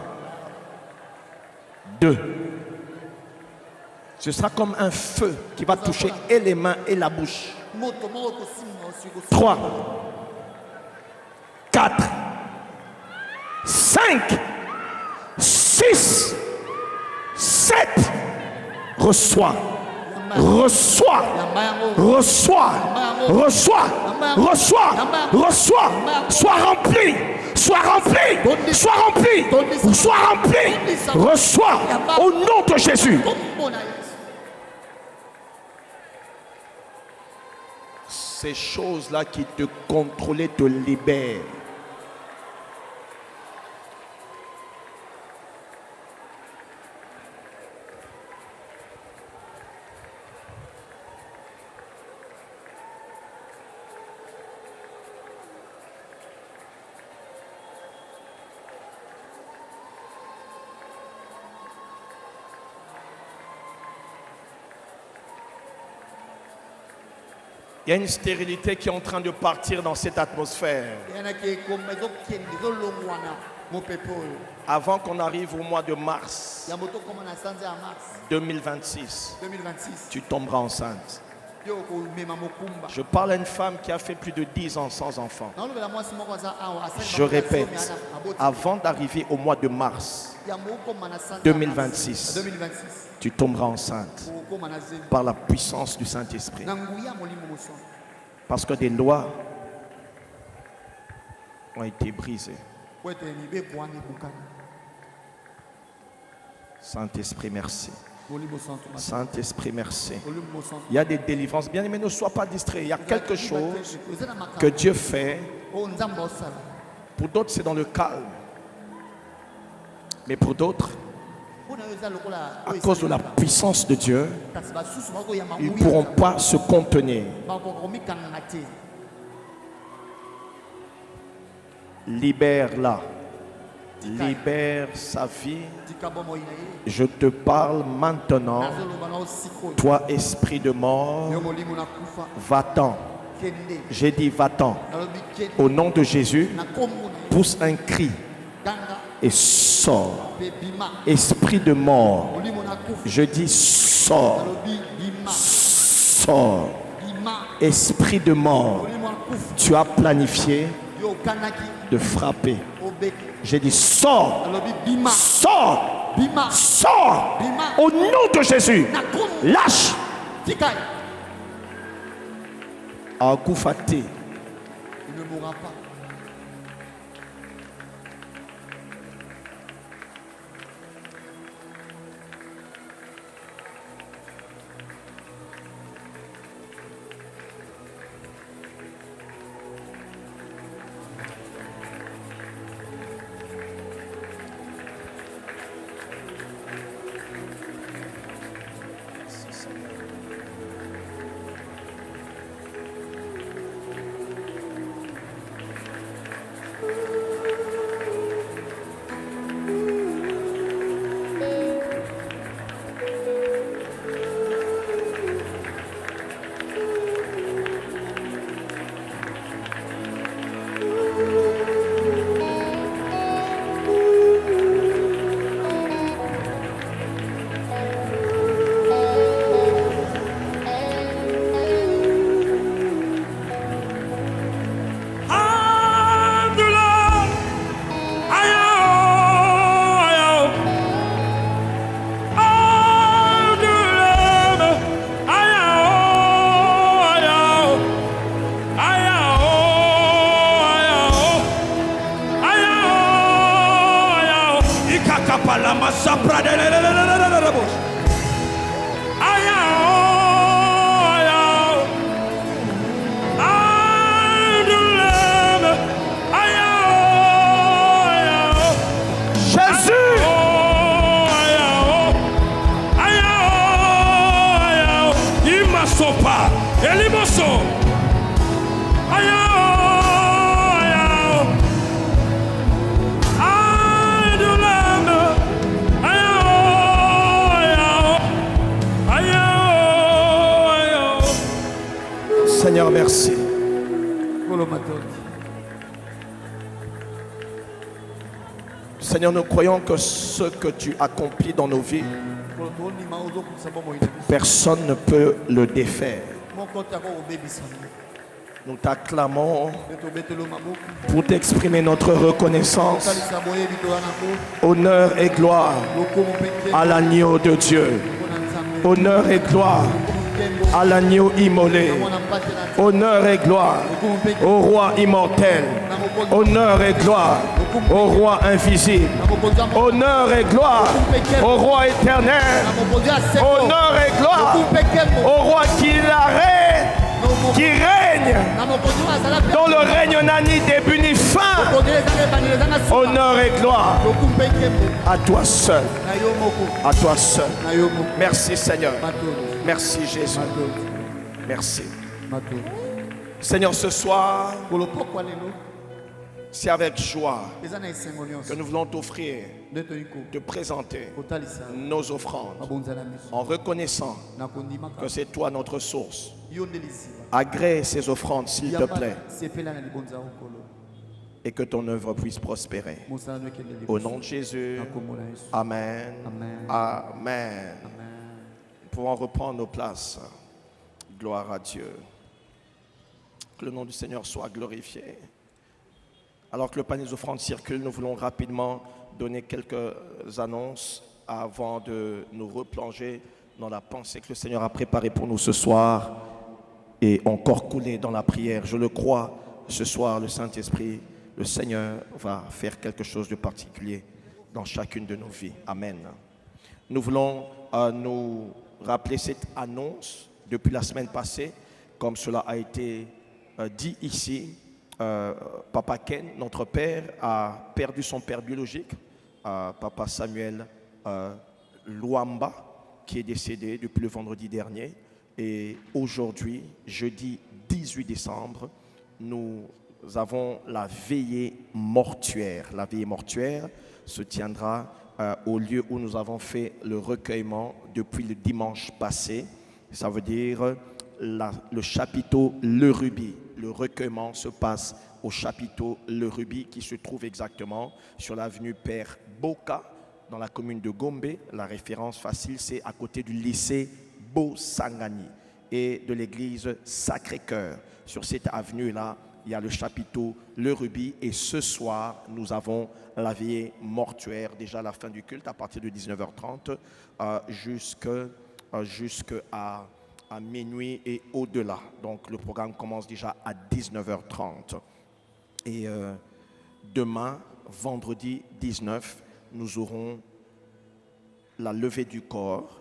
2. Ce sera comme un feu qui va toucher et les mains et la bouche. 3, 4, 5, 6, 7. Reçois. Reçois, reçois, reçois, reçois, reçois, sois rempli, sois rempli, sois rempli, sois rempli, reçois au nom de Jésus. Ces choses-là qui te contrôlaient te libèrent. Il y a une stérilité qui est en train de partir dans cette atmosphère. Avant qu'on arrive au mois de mars 2026, tu tomberas enceinte. Je parle à une femme qui a fait plus de 10 ans sans enfant. Je répète, avant d'arriver au mois de mars 2026, tu tomberas enceinte par la puissance du Saint-Esprit. Parce que des lois ont été brisées. Saint-Esprit, merci. Saint-Esprit, merci. Il y a des délivrances. Bien aimé, ne sois pas distrait. Il y a quelque chose que Dieu fait. Pour d'autres, c'est dans le calme. Mais pour d'autres, à cause de la puissance de Dieu, ils ne pourront pas se contenir. Libère-la. Libère sa vie. Je te parle maintenant. Toi, esprit de mort, va-t'en. J'ai dit va-t'en. Au nom de Jésus, pousse un cri et sors. Esprit de mort, je dis sors. Sors. Esprit de mort, tu as planifié de frapper. J'ai dit sors, sors, sors, au nom de Jésus. Lâche. Agoufaté. Il ne mourra pas. Seigneur, merci. Seigneur, nous croyons que ce que tu accomplis dans nos vies, personne ne peut le défaire. Nous t'acclamons pour t'exprimer notre reconnaissance. Honneur et gloire à l'agneau de Dieu. Honneur et gloire à l'agneau immolé. Honneur et gloire au roi immortel. Honneur et gloire au roi invisible. Honneur et gloire au roi éternel. Honneur et gloire au roi qui règne, dont le règne n'a ni début ni fin. Honneur et gloire à toi seul. À toi seul. Merci Seigneur. Merci Jésus. Merci. Seigneur, ce soir, c'est avec joie que nous voulons t'offrir, te présenter nos offrandes en reconnaissant que c'est toi notre source. Agrée ces offrandes, s'il te plaît, et que ton œuvre puisse prospérer. Au nom de Jésus, Amen. Amen. Nous pouvons reprendre nos places. Gloire à Dieu. Que le nom du Seigneur soit glorifié. Alors que le panier des offrandes circule, nous voulons rapidement donner quelques annonces avant de nous replonger dans la pensée que le Seigneur a préparée pour nous ce soir et encore couler dans la prière. Je le crois, ce soir, le Saint-Esprit, le Seigneur va faire quelque chose de particulier dans chacune de nos vies. Amen. Nous voulons nous rappeler cette annonce depuis la semaine passée, comme cela a été dit ici. Papa Ken, notre père, a perdu son père biologique, Papa Samuel Luamba, qui est décédé depuis le vendredi dernier. Et aujourd'hui, jeudi 18 décembre, nous avons la veillée mortuaire. La veillée mortuaire se tiendra au lieu où nous avons fait le recueillement depuis le dimanche passé. Ça veut dire le chapiteau Le Rubis. Le recueillement se passe au chapiteau Le Rubis qui se trouve exactement sur l'avenue Père Boka dans la commune de Gombe. La référence facile, c'est à côté du lycée Beau Sangani et de l'église Sacré-Cœur. Sur cette avenue-là, il y a le chapiteau, le rubis. Et ce soir, nous avons la veillée mortuaire, déjà à la fin du culte, à partir de 19h30, jusqu'à minuit et au-delà. Donc le programme commence déjà à 19h30. Et demain, vendredi 19, nous aurons la levée du corps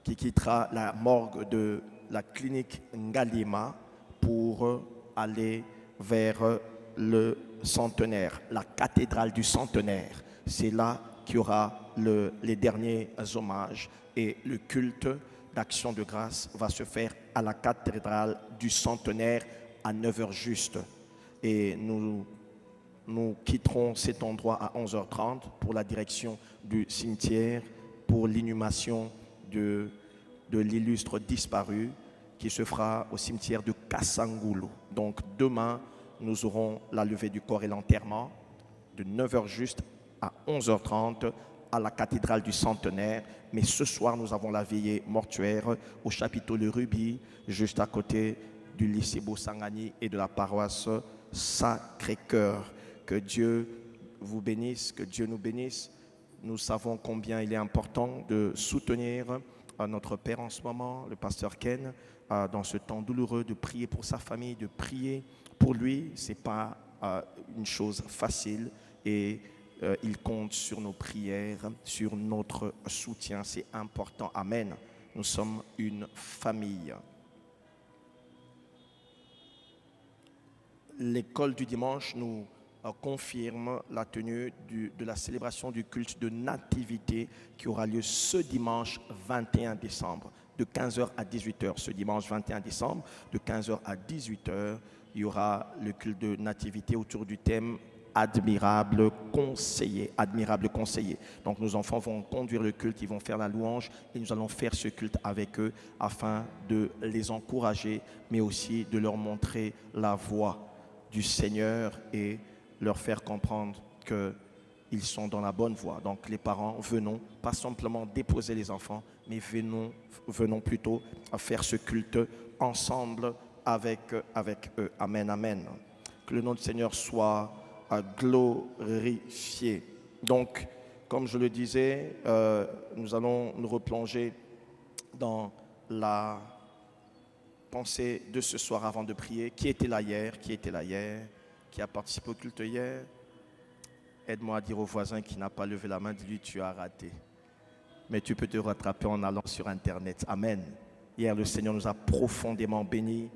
qui quittera la morgue de la clinique Ngalima pour aller vers le centenaire, la cathédrale du centenaire. C'est là qu'il y aura les derniers hommages et le culte d'action de grâce va se faire à la cathédrale du centenaire à 9h juste. Et nous quitterons cet endroit à 11h30 pour la direction du cimetière, pour l'inhumation de l'illustre disparu qui se fera au cimetière de Kassangoulou. Donc demain, nous aurons la levée du corps et l'enterrement de 9h juste à 11h30 à la cathédrale du centenaire. Mais ce soir, nous avons la veillée mortuaire au chapiteau Le Rubis, juste à côté du lycée Bosangani et de la paroisse Sacré-Cœur. Que Dieu vous bénisse, que Dieu nous bénisse. Nous savons combien il est important de soutenir notre Père en ce moment, le pasteur Ken, dans ce temps douloureux, de prier pour sa famille, de prier pour lui. Ce n'est pas une chose facile et il compte sur nos prières, sur notre soutien. C'est important. Amen. Nous sommes une famille. L'école du dimanche nous confirme la tenue de la célébration du culte de nativité qui aura lieu ce dimanche 21 décembre de 15h à 18h. Ce dimanche 21 décembre de 15h à 18h, il y aura le culte de nativité autour du thème admirable conseiller, admirable conseiller. Donc nos enfants vont conduire le culte, ils vont faire la louange et nous allons faire ce culte avec eux afin de les encourager, mais aussi de leur montrer la voie du Seigneur et leur faire comprendre qu'ils sont dans la bonne voie. Donc les parents, venons, pas simplement déposer les enfants, mais venons plutôt à faire ce culte ensemble avec eux. Amen, amen. Que le nom du Seigneur soit glorifié. Donc, comme je le disais, nous allons nous replonger dans la pensée de ce soir avant de prier. Qui était là hier? Qui a participé au culte hier? Aide-moi à dire au voisin qui n'a pas levé la main, dis-lui tu as raté. Mais tu peux te rattraper en allant sur Internet. Amen. Hier, le Seigneur nous a profondément bénis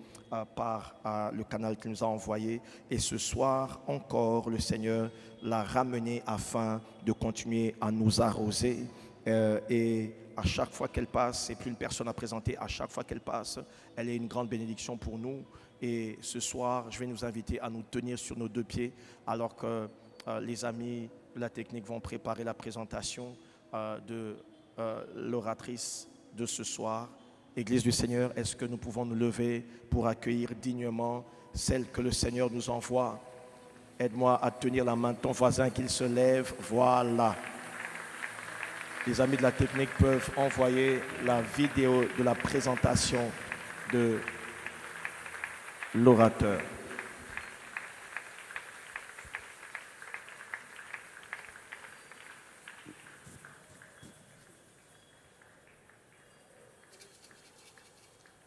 par le canal qu'il nous a envoyé. Et ce soir encore, le Seigneur l'a ramené afin de continuer à nous arroser. Et à chaque fois qu'elle passe, c'est plus une personne à présenter, à chaque fois qu'elle passe, elle est une grande bénédiction pour nous. Et ce soir, je vais nous inviter à nous tenir sur nos deux pieds alors que les amis de la technique vont préparer la présentation de l'oratrice de ce soir. Église du Seigneur, est-ce que nous pouvons nous lever pour accueillir dignement celle que le Seigneur nous envoie? Aide-moi à tenir la main de ton voisin, qu'il se lève. Voilà. Les amis de la technique peuvent envoyer la vidéo de la présentation de l'orateur.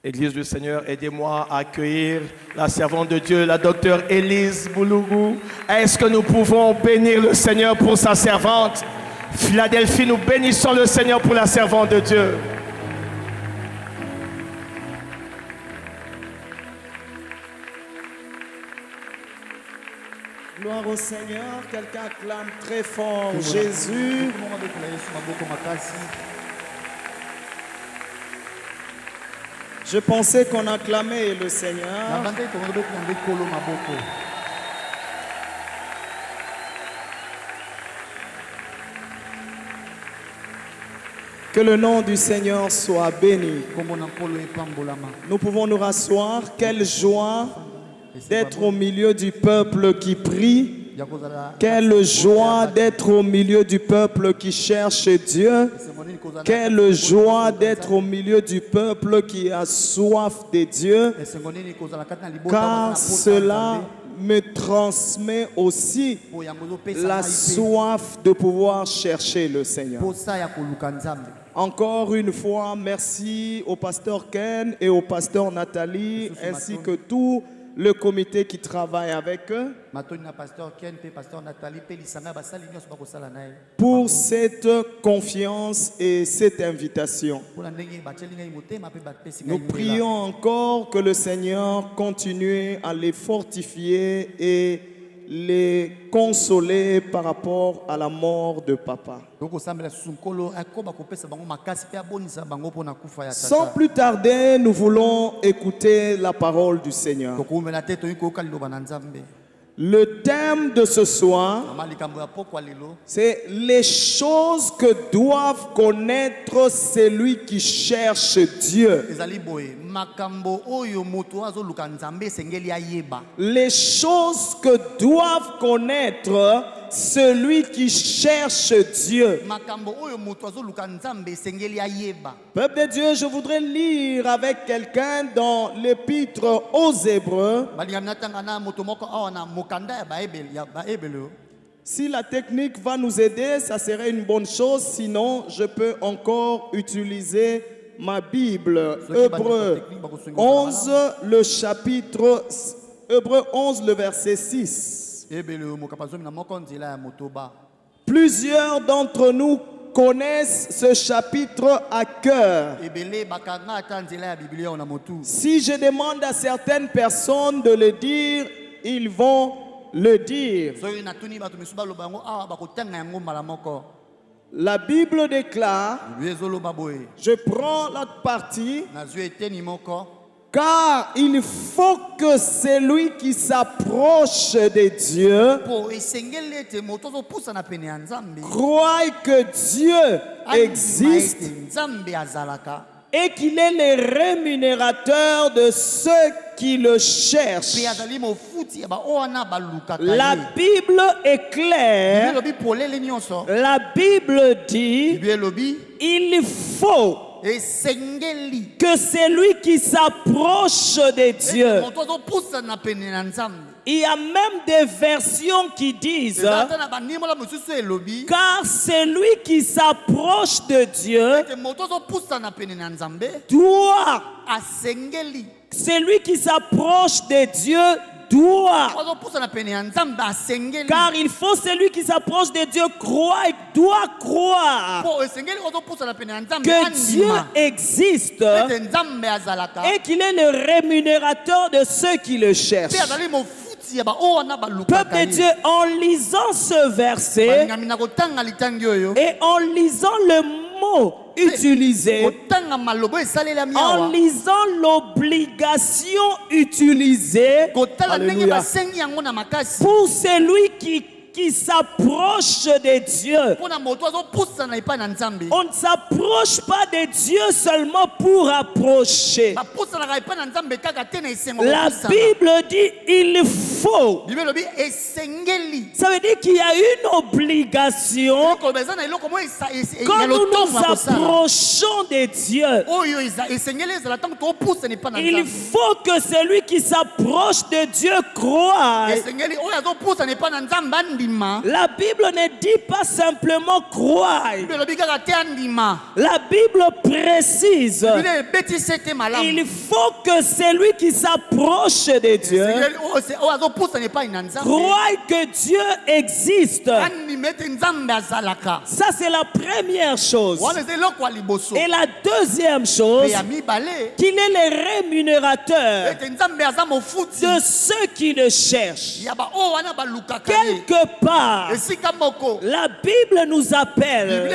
Église du Seigneur, aidez-moi à accueillir la servante de Dieu, la docteure Élise Boulougou. Est-ce que nous pouvons bénir le Seigneur pour sa servante? Philadelphie, nous bénissons le Seigneur pour la servante de Dieu. Gloire au Seigneur, quelqu'un clame très fort Jésus. Je pensais qu'on acclamait le Seigneur. Que le nom du Seigneur soit béni. Nous pouvons nous rasseoir. Quelle joie d'être au milieu du peuple qui prie. Quelle joie d'être au milieu du peuple qui cherche Dieu. Quelle joie d'être au milieu du peuple qui a soif de Dieu. Car cela me transmet aussi la soif de pouvoir chercher le Seigneur. Encore une fois, merci au pasteur Ken et au pasteur Nathalie ainsi que tout le comité qui travaille avec eux pour cette confiance et cette invitation. Nous prions encore que le Seigneur continue à les fortifier et les consoler par rapport à la mort de papa. Sans plus tarder, nous voulons écouter la parole du Seigneur. Le thème de ce soir, c'est les choses que doivent connaître celui qui cherche Dieu. Les choses que doivent connaître celui qui cherche Dieu. Peuple de Dieu, je voudrais lire avec quelqu'un dans l'épître aux Hébreux. Si la technique va nous aider, ça serait une bonne chose. Sinon, je peux encore utiliser ma Bible. Hébreux 11, le chapitre Hébreux 11, le verset 6. Plusieurs d'entre nous connaissent ce chapitre à cœur. Si je demande à certaines personnes de le dire, ils vont le dire. La Bible déclare, je prends l'autre partie, car il faut que celui qui s'approche de Dieu croie que Dieu existe et qu'il est le rémunérateur de ceux qui le cherchent. La Bible est claire. La Bible dit, il faut que celui qui s'approche de Dieu. Il y a même des versions qui disent, car celui qui s'approche de Dieu doit, celui qui s'approche de Dieu doit, car il faut celui qui s'approche de Dieu doit croire que Dieu existe et qu'il est le rémunérateur de ceux qui le cherchent. Peuple de Dieu, en lisant ce verset et en lisant le mot utilisé, en lisant l'obligation utilisée, alléluia, pour celui qui s'approche de Dieu. On ne s'approche pas de Dieu seulement pour approcher. La Bible dit il faut. Ça veut dire qu'il y a une obligation quand nous nous approchons de Dieu. Il faut que celui qui s'approche de Dieu croie. La Bible ne dit pas simplement croire. La Bible précise, il faut que celui qui s'approche de Dieu croie que Dieu existe. Ça, c'est la première chose. Et la deuxième chose, qu'il est le rémunérateur de ceux qui le cherchent. Quelque part, la Bible nous appelle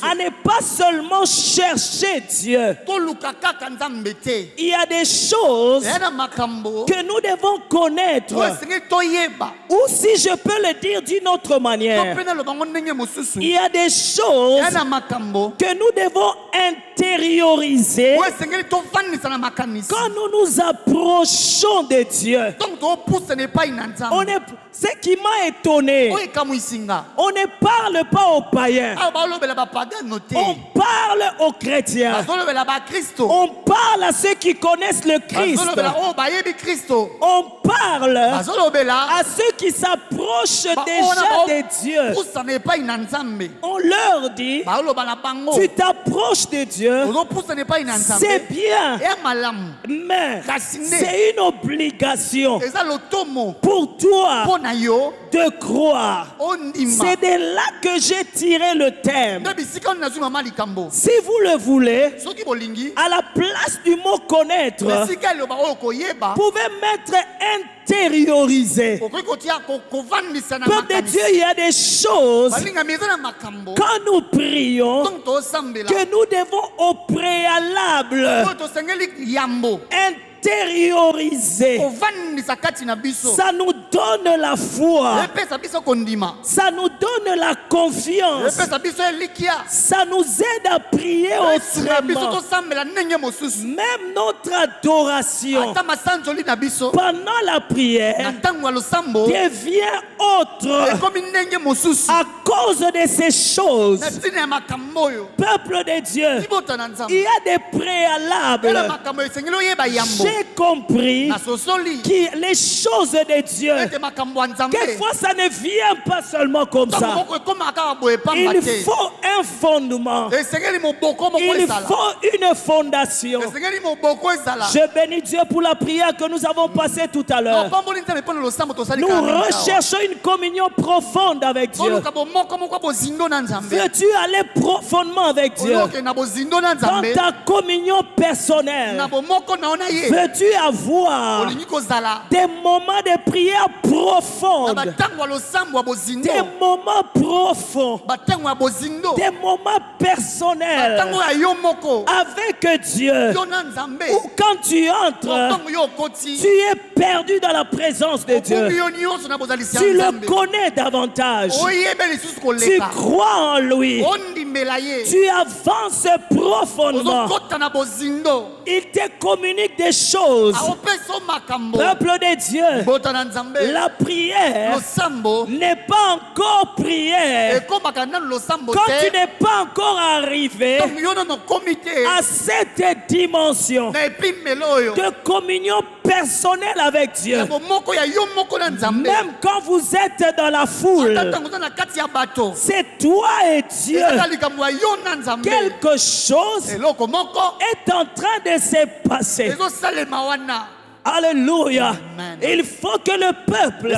à ne pas seulement chercher Dieu. Il y a des choses que nous devons connaître. Ou si je peux le dire d'une autre manière, il y a des choses que nous devons intérioriser intérioriser quand nous nous approchons de Dieu. Ce qui m'a étonné, on ne parle pas aux païens, on parle aux chrétiens, on parle à ceux qui connaissent le Christ, on parle à ceux qui s'approchent déjà de Dieu. On leur dit, tu t'approches de Dieu, c'est bien, mais c'est une obligation pour toi de croire. C'est de là que j'ai tiré le thème. Si vous le voulez, à la place du mot connaître, vous pouvez mettre intérioriser. Peuple de Dieu, il y a des choses, quand nous prions, que nous devons au préalable intérioriser. Ça nous donne la foi. Ça nous donne la confiance. Ça nous aide à prier autrement. Même notre adoration pendant la prière devient autre à cause de ces choses. Peuple de Dieu, il y a des préalables. J'ai compris que les choses de Dieu, quelquefois ça ne vient pas seulement comme ça. Il faut un fondement. Il faut une fondation. Je bénis Dieu pour la prière que nous avons passée tout à l'heure. Nous recherchons une communion profonde avec Dieu. Veux-tu aller profondément avec Dieu dans ta communion personnelle? Veux-tu avoir des moments de prière profonde, des moments profonds, des moments personnels avec Dieu, ou quand tu entres, tu es perdu dans la présence de Dieu. Tu le connais davantage, tu crois en lui, tu avances profondément. Il te communique des choses. Peuple de Dieu, la prière n'est pas encore prière quand tu n'es pas encore arrivé à cette dimension de communion personnelle avec Dieu. Même quand vous êtes dans la foule, c'est toi et Dieu. Quelque chose est en train de se passer. Alléluia. Il faut que le peuple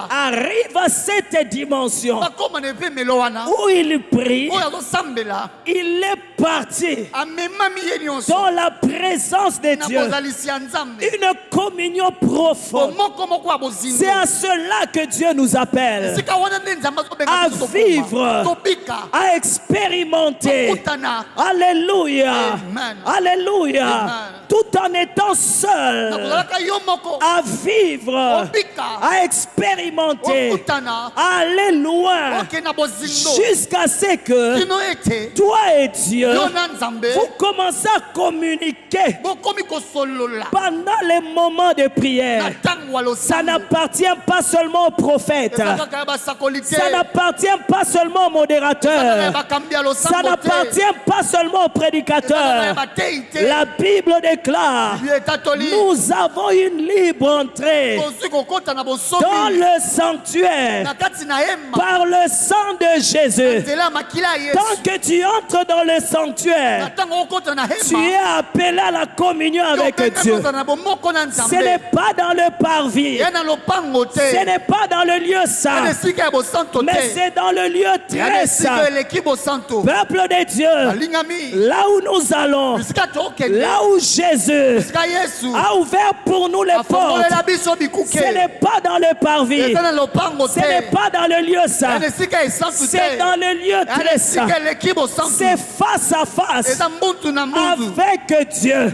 arrive à cette dimension où il prie, il est parti dans la présence de Dieu, une communion profonde. C'est à cela que Dieu nous appelle, à vivre, à expérimenter. Alléluia. Alléluia. Tout en étant seul, à vivre, à expérimenter, à aller loin, jusqu'à ce que toi et Dieu, vous commencez à communiquer pendant les moments de prière. Ça n'appartient pas seulement au prophète, ça n'appartient pas seulement au modérateur, ça n'appartient pas seulement au prédicateur. La Bible déclare, nous avons une libre entrée dans le sanctuaire par le sang de Jésus. Tant que tu entres dans le sanctuaire, tu es appelé à la communion avec Dieu. Ce n'est pas dans le parvis, ce n'est pas dans le lieu saint, mais c'est dans le lieu très saint. Peuple de Dieu, là où nous allons, là où Jésus Jésus a ouvert pour nous les portes. Ce n'est pas dans le parvis. Ce n'est pas dans le lieu saint. C'est dans le lieu très saint. C'est face à face avec Dieu.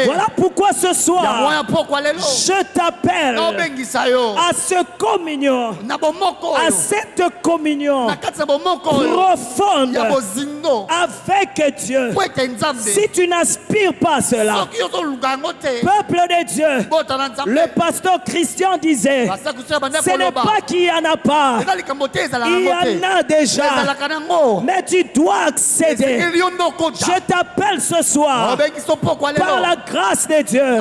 Voilà pourquoi ce soir, je t'appelle à ce communion, à cette communion profonde avec Dieu. Si tu n'aspires pas à cela, peuple de Dieu, le pasteur Christian disait, ce n'est pas qu'il n'y en a pas, il y en a déjà, mais tu dois accéder. Je t'appelle ce soir, par la grâce de Dieu,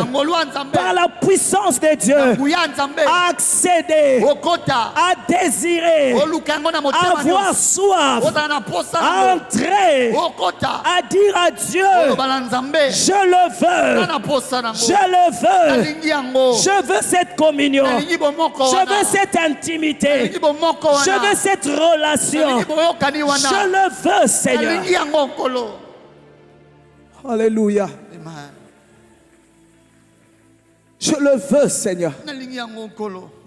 par la puissance de Dieu, à accéder, à désirer, à avoir soif, à entrer, à dire à Dieu, je le veux, je le veux, je veux cette communion, je veux cette intimité, je veux cette relation, je le veux, Seigneur. Alléluia. Je le veux, Seigneur.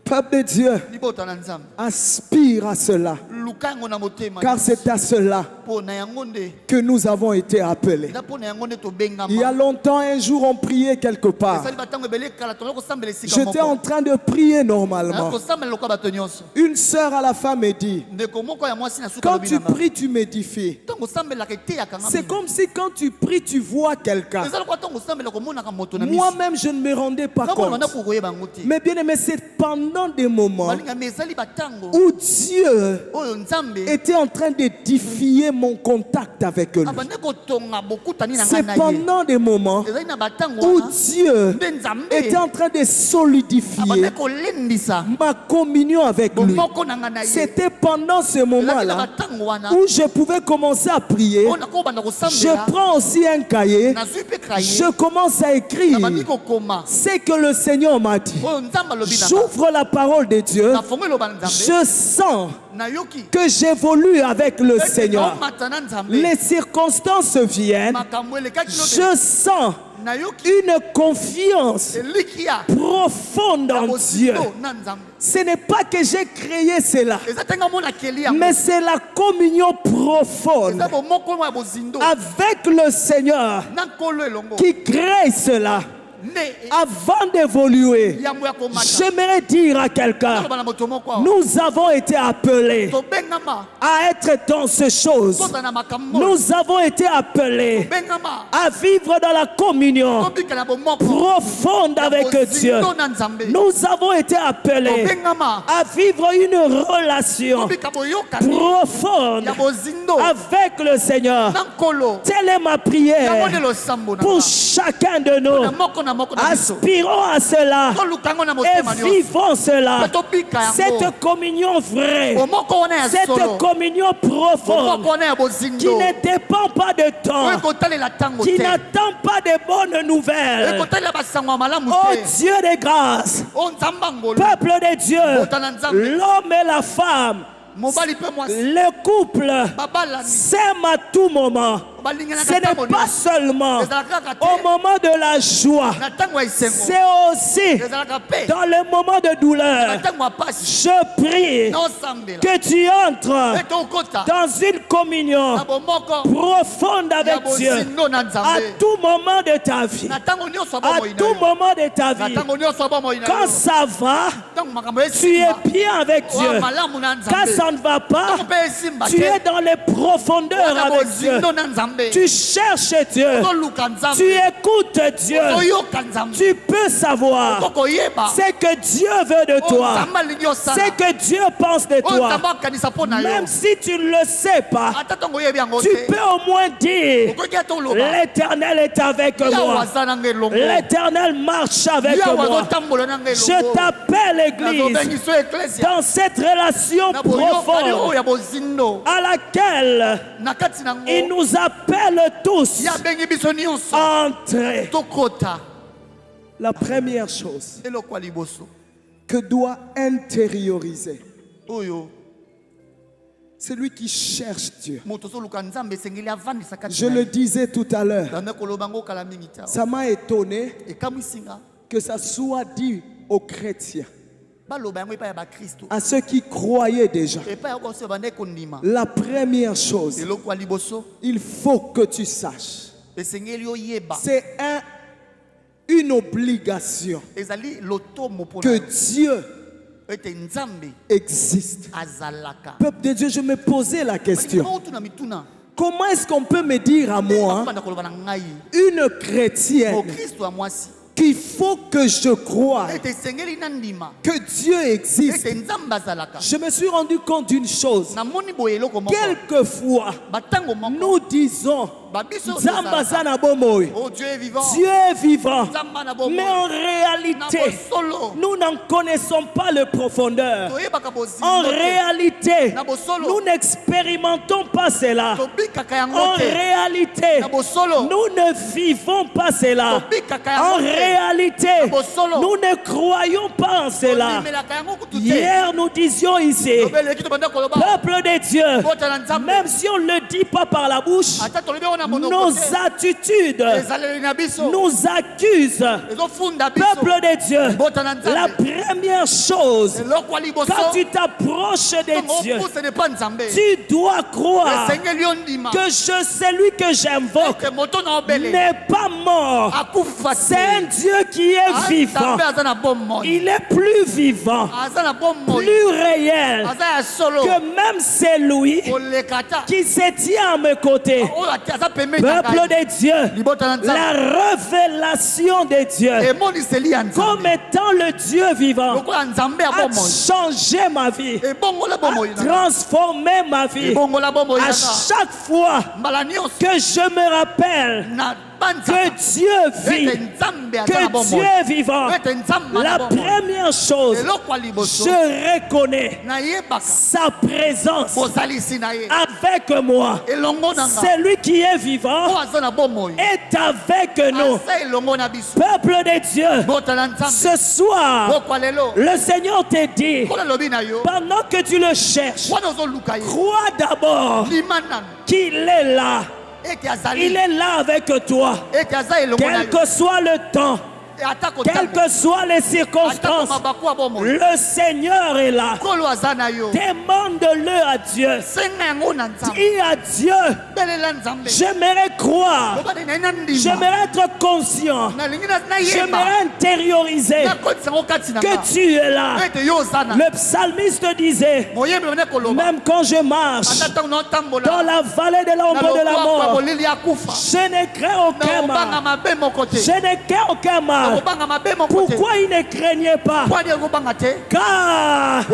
Peuple de Dieu, aspire à cela, car c'est à cela que nous avons été appelés. Il y a longtemps, un jour, on priait quelque part. J'étais en train de prier normalement. Une sœur à la fin me dit, quand tu pries, tu m'édifies. C'est comme si quand tu pries, tu vois quelqu'un. Moi-même, je ne me rendais pas compte. Mais bien aimé, c'est pendant des moments où Dieu était en train d'édifier mon contact avec lui. C'est pendant des moments où Dieu était en train de solidifier ma communion avec lui. C'était pendant ce moment-là où je pouvais commencer à prier. Je prends aussi un cahier, je commence à écrire ce que le Seigneur m'a dit. J'ouvre la parole de Dieu, je sens que j'évolue avec le Seigneur. Les circonstances viennent, je sens une confiance profonde en Dieu. Ce n'est pas que j'ai créé cela, mais c'est la communion profonde avec le Seigneur qui crée cela. Avant d'évoluer, j'aimerais dire à quelqu'un, nous avons été appelés à être dans ces choses. Nous avons été appelés à vivre dans la communion profonde avec Dieu. Nous avons été appelés à vivre une relation profonde avec le Seigneur. Telle est ma prière pour chacun de nous. Aspirons à cela et vivons cela. Cette communion vraie, cette communion profonde qui ne dépend pas de temps, qui n'attend pas de bonnes nouvelles. Oh Dieu de grâce, peuple de Dieu, l'homme et la femme, le couple s'aime à tout moment. Ce n'est pas seulement au moment de la joie, c'est aussi dans le moment de douleur. Je prie que tu entres dans une communion profonde avec Dieu à tout moment de ta vie. À tout moment de ta vie. Quand ça va, tu es bien avec Dieu. Quand ça ne va pas, tu es dans les profondeurs avec Dieu. Tu cherches Dieu, tu écoutes Dieu, tu peux savoir ce que Dieu veut de toi, ce que Dieu pense de toi. Même si tu ne le sais pas, tu peux au moins dire, l'Éternel est avec moi, l'Éternel marche avec moi. Je t'appelle Église dans cette relation profonde à laquelle il nous appelle tous à entrer. La première chose que doit intérioriser Celui qui cherche Dieu. Je le disais tout à l'heure. Ça m'a étonné que ça soit dit aux chrétiens, à ceux qui croyaient déjà. La première chose, il faut que tu saches, c'est une obligation que Dieu existe. Peuple de Dieu, je me posais la question. Comment est-ce qu'on peut me dire à moi, une chrétienne, qu'il faut que je croie que Dieu existe? Je me suis rendu compte d'une chose. Quelquefois, nous disons Dieu est vivant. Mais en réalité, nous n'en connaissons pas le profondeur. En réalité, nous n'expérimentons pas cela. En réalité, nous ne vivons pas cela. En réalité, nous ne croyons pas en cela. Hier, nous disions ici, peuple de Dieu, même si on ne le dit pas par la bouche, nos attitudes nous accusent. Peuple de Dieu, la première chose, quand tu t'approches de Dieu, tu dois croire que celui que j'invoque n'est pas mort. C'est un Dieu qui est vivant. Il est plus vivant, plus réel que même c'est lui qui se tient à mes côtés. Peuple de Dieu, la révélation de Dieu comme étant le Dieu vivant a changé ma vie, a transformé ma vie. À chaque fois que je me rappelle que Dieu vit, que Dieu est vivant, la première chose, je reconnais sa présence avec moi. Celui qui est vivant est avec nous. Peuple de Dieu, ce soir, le Seigneur te dit, pendant que tu le cherches, crois d'abord qu'il est là. Il est là avec toi, quel que soit le temps, quelles que soient les circonstances. Le Seigneur est là. Demande-le à Dieu. Dis à Dieu, j'aimerais croire, j'aimerais être conscient, j'aimerais intérioriser que tu es là. Le psalmiste disait, même quand je marche dans la vallée de l'ombre de la mort, je ne crains aucun mal. Je ne crains aucun mal. Pourquoi il ne craignait pas? Car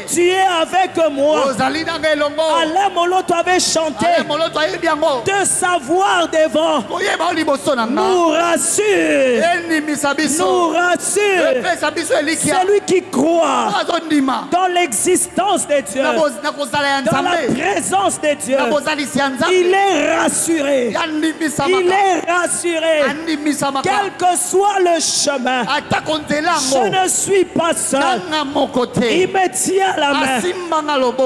tu es avec moi. Alain Moloto avait chanté, de savoir devant nous rassure. Nous rassure. Celui qui croit dans l'existence de Dieu, dans la présence de Dieu, il est rassuré. Il est rassuré. Quel que soit le chemin, je ne suis pas seul. Il me tient la main.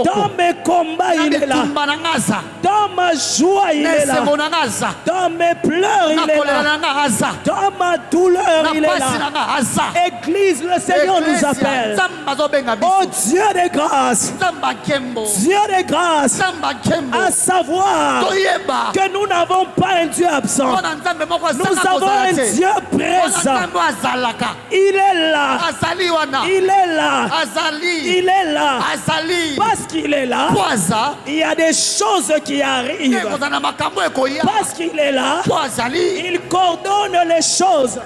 Dans mes combats, il est là. Dans ma joie, il est là. Dans mes pleurs, il est là. Dans ma douleur, il est là. Église, le Seigneur nous appelle. Oh Dieu de grâce, Dieu de grâce, à savoir que nous n'avons pas un Dieu absent. Nous avons un Dieu présent. Il est là. Il est là. Il est là. Parce qu'il est là, il y a des choses qui arrivent. Parce qu'il est là, il coordonne les choses.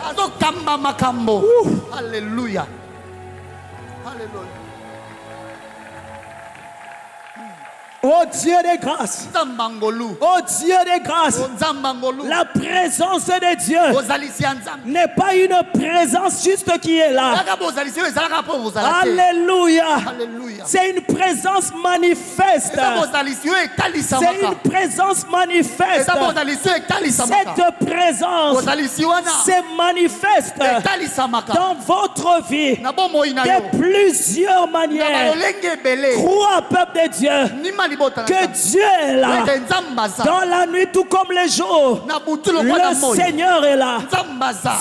Oh Dieu de grâce. Oh Dieu de grâce. La présence de Dieu n'est pas une présence juste qui est là. Alléluia. C'est une présence manifeste. C'est une présence manifeste. Cette présence se manifeste dans votre vie de plusieurs manières. Crois, peuple de Dieu, que Dieu est là. Dans la nuit, tout comme les jours, le Seigneur est là.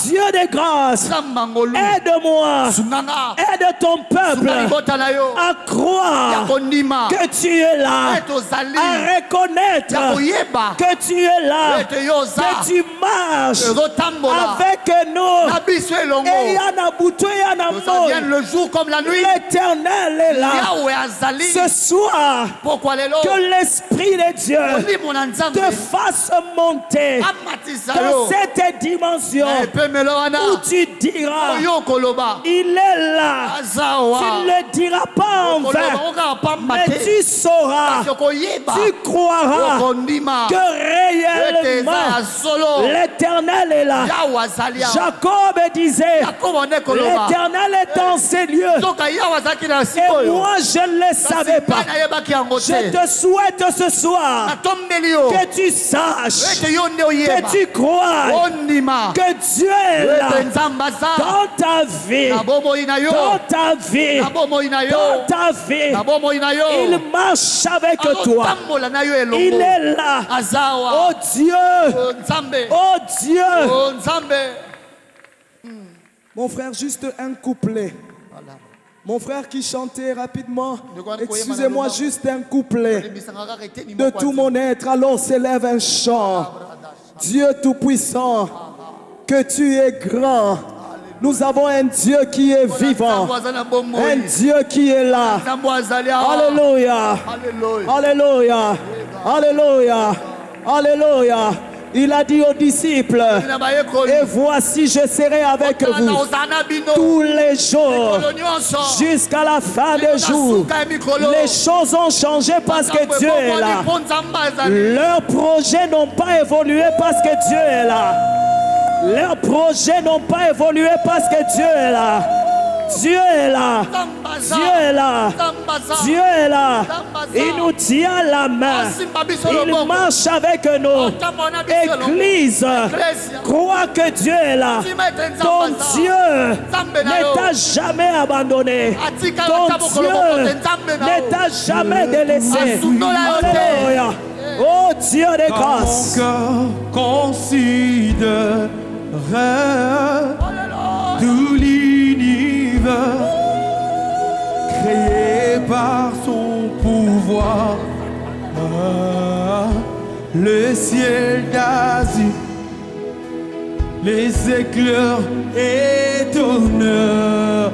Dieu de grâce, aide-moi, aide ton peuple à croire que tu es là, à reconnaître que tu es là, que tu marches avec nous. Et le jour comme la nuit, l'Éternel est là. Ce soir, que l'Esprit de Dieu te fasse monter dans cette dimension où tu diras, il est là. Tu ne le diras pas en vain, mais tu sauras, tu croiras que réellement l'Éternel est là. Jacob disait, l'Éternel est dans ces lieux. Et moi je ne le savais pas. Je te souhaite ce soir que tu saches, que tu crois que Dieu est là dans ta vie, dans ta vie, dans ta vie. Il marche avec toi. Il est là. Oh Dieu, oh Dieu. Mon frère, juste un couplet. Mon frère qui chantait rapidement, excusez-moi, juste un couplet. De tout mon être, alors s'élève un chant. Dieu Tout-Puissant, que tu es grand. Nous avons un Dieu qui est vivant, un Dieu qui est là. Alléluia, alléluia, alléluia, alléluia. Il a dit aux disciples, et voici je serai avec vous tous les jours jusqu'à la fin des jours. Les choses ont changé parce que Dieu est là. Leurs projets n'ont pas évolué parce que Dieu est là. Leurs projets n'ont pas évolué parce que Dieu est là. Dieu est là. Dieu est là. Dieu est là. Il nous tient la main. Il marche avec nous. Église, crois que Dieu est là. Ton Dieu ne t'a jamais abandonné. Ton Dieu ne t'a jamais délaissé. Alléluia. Oh Dieu de grâce. Mon cœur considère tout l'univers créé par son pouvoir, le ciel d'Asie, les éclairs étonneurs,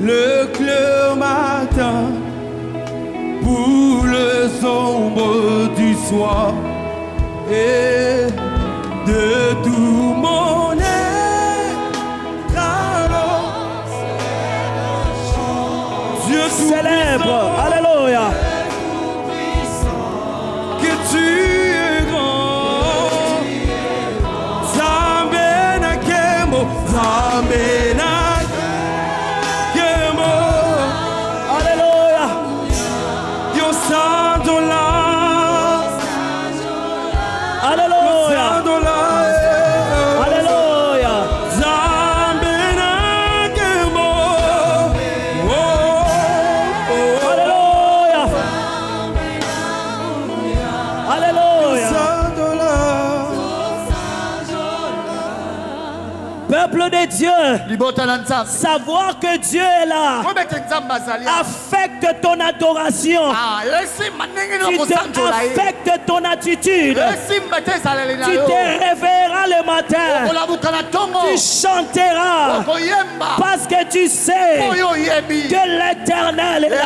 le clair matin pour le sombre du soir, et de tout mon être, alors Dieu célèbre, alléluia, que tu es grand, Zambena Kemo, Zambena Kemo, alléluia, Yo Sandola, alléluia, alléluia, Zambena Kemo, alléluia, alléluia. Sandola. Peuple de Dieu, savoir que Dieu est là affecte ton adoration. Tu affecte ton attitude. Tu te réveilleras le matin. Tu chanteras parce que tu sais que l'Éternel est là.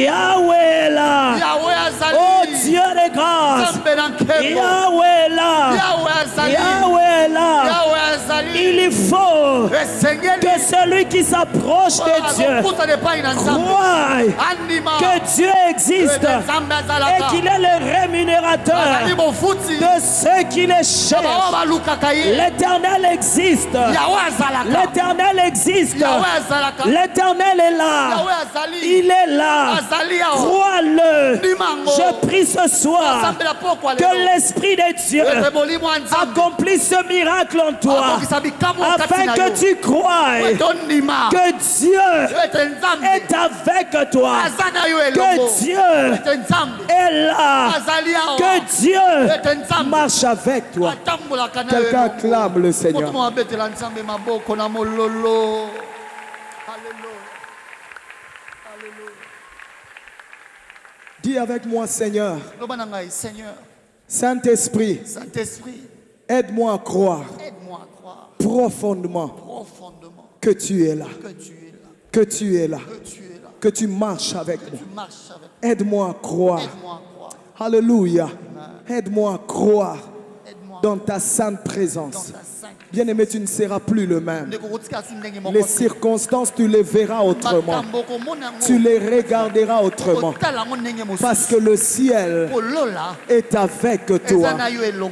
Yahweh est là. Oh Dieu de grâce. Yahweh est là. Yahweh est là. Il Il faut que celui qui s'approche de Dieu croie que Dieu existe et qu'il est le rémunérateur de ceux qui le cherchent. L'Éternel existe. L'Éternel existe. L'Éternel est là. Il est là. Crois-le. Je prie ce soir que l'Esprit de Dieu accomplisse ce miracle en toi, afin que tu crois que Dieu est avec toi, que Dieu est là, que Dieu marche avec toi. Quelqu'un acclame le Seigneur. Dis avec moi, Seigneur. Saint-Esprit, aide-moi à croire profondément que tu es là, que tu es là, que tu marches avec moi. Aide-moi à croire. Alléluia. Aide-moi à croire dans ta sainte présence. Bien-aimé, tu ne seras plus le même. Les circonstances, tu les verras autrement. Tu les regarderas autrement. Parce que le ciel est avec toi.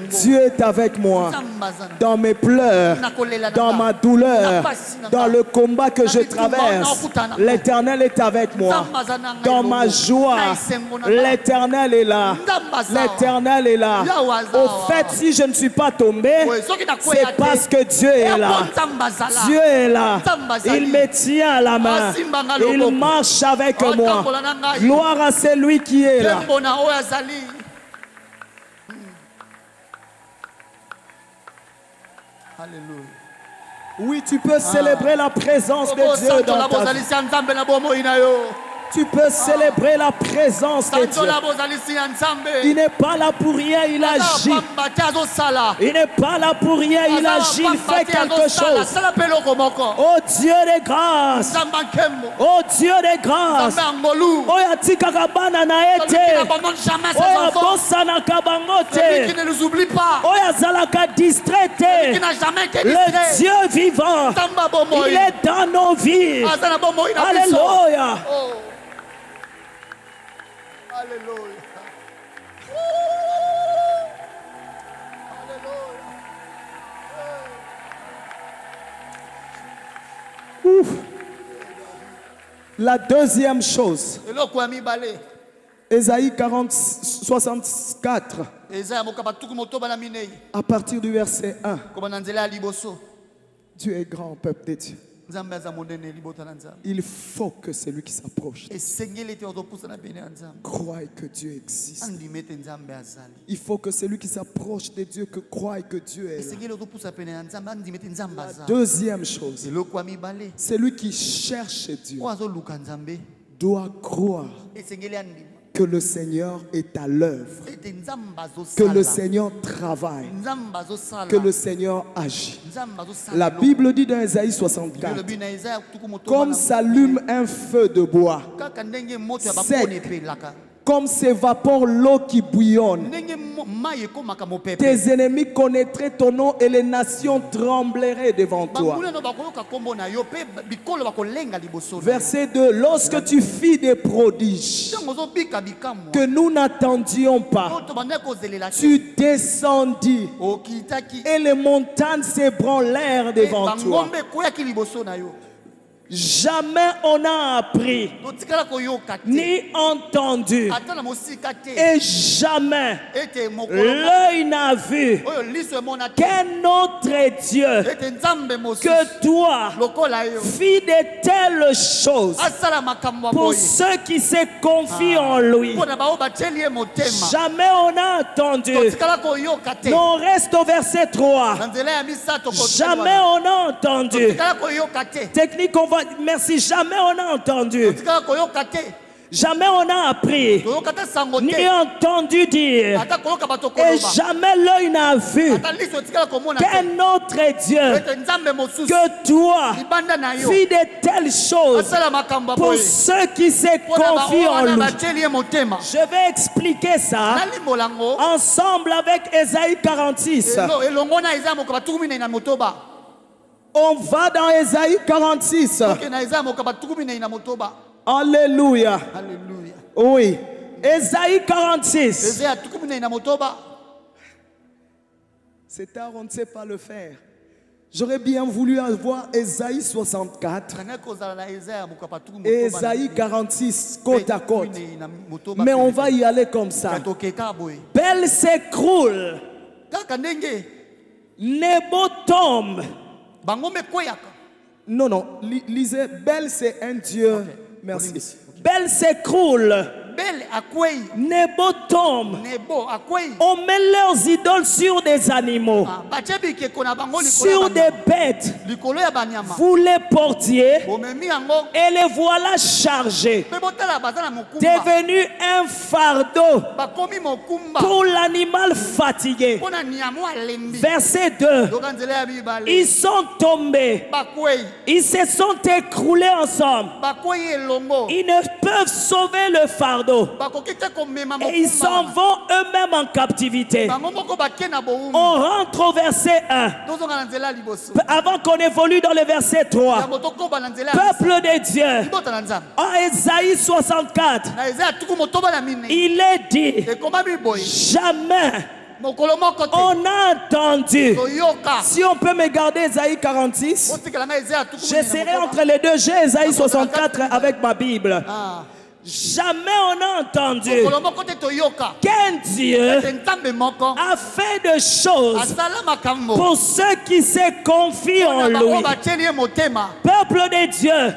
Dieu est avec moi. Dans mes pleurs, dans ma douleur, dans le combat que je traverse, l'Éternel est avec moi. Dans ma joie, l'Éternel est là. L'Éternel est là. Au fait, si je ne suis pas tombé, c'est parce que Dieu est là. Dieu est là. Il me tient à la main. Il marche avec moi. Gloire à celui qui est là. Oui, tu peux célébrer la présence de Dieu dans ta vie. Tu peux célébrer la présence de Dieu. Il n'est pas là pour rien, il agit. Il n'est pas là pour rien, il agit, il fait quelque chose. Oh Dieu de grâce. Oh Dieu de grâce. Oh yatika kabana na ete. Oh yabosana kabangote. Celui qui ne nous oublie pas. Oh yazalaka distraité. Le Dieu vivant. Il est dans nos vies. Alléluia. Alléluia. Ouf. La deuxième chose, Ésaïe 64, à partir du verset 1. Dieu est grand, peuple de Dieu. Il faut que celui qui s'approche croie que Dieu existe. Il faut que celui qui s'approche de Dieu croie que Dieu est là. La deuxième chose, celui qui cherche Dieu doit croire que le Seigneur est à l'œuvre, que le Seigneur travaille, que le Seigneur agit. La Bible dit dans Ésaïe 64, comme s'allume un feu de bois sec, comme s'évapore l'eau qui bouillonne, tes ennemis connaîtraient ton nom et les nations trembleraient devant toi. Verset 2. Lorsque tu fis des prodiges que nous n'attendions pas, tu descendis et les montagnes s'ébranlèrent devant toi. Jamais on n'a appris ni entendu et jamais l'œil n'a vu qu'un autre Dieu que toi fit de telles choses pour ceux qui se confient en lui. Jamais on n'a entendu. Mais on reste au verset 3. Jamais on n'a entendu. Technique, on va. Merci, jamais on a entendu. Jamais on a appris, ni entendu dire, et jamais l'œil n'a vu qu'un autre Dieu que toi fit de telles choses pour ceux qui se confient en lui. Je vais expliquer ça ensemble avec Ésaïe 46. On va dans Ésaïe 46. Alléluia. Alléluia. Oui. Ésaïe 46. C'est tard, on ne sait pas le faire. J'aurais bien voulu avoir Ésaïe 64 et Ésaïe 46 côte à côte. Mais on va y aller comme ça. Bel s'écroule. Nebo tombe. Non, non, lisez. Bel, c'est un Dieu. Merci. Bel s'écroule. Nebo tombe. On met leurs idoles sur des animaux, sur des bêtes. Vous les portiez et les voilà chargés, devenus un fardeau pour l'animal fatigué. Verset 2. Ils sont tombés, ils se sont écroulés ensemble. Ils ne peuvent sauver le fardeau. Et ils s'en vont eux-mêmes en captivité. On rentre au verset 1. Avant qu'on évolue dans le verset 3. Peuple de Dieu. En Ésaïe 64, il est dit, jamais on a entendu. Si on peut me garder Ésaïe 46, je serai entre les deux. J'ai Ésaïe 64 avec ma Bible. Jamais on a entendu qu'un Dieu a fait de choses pour ceux qui se confient en lui. Peuple de Dieu,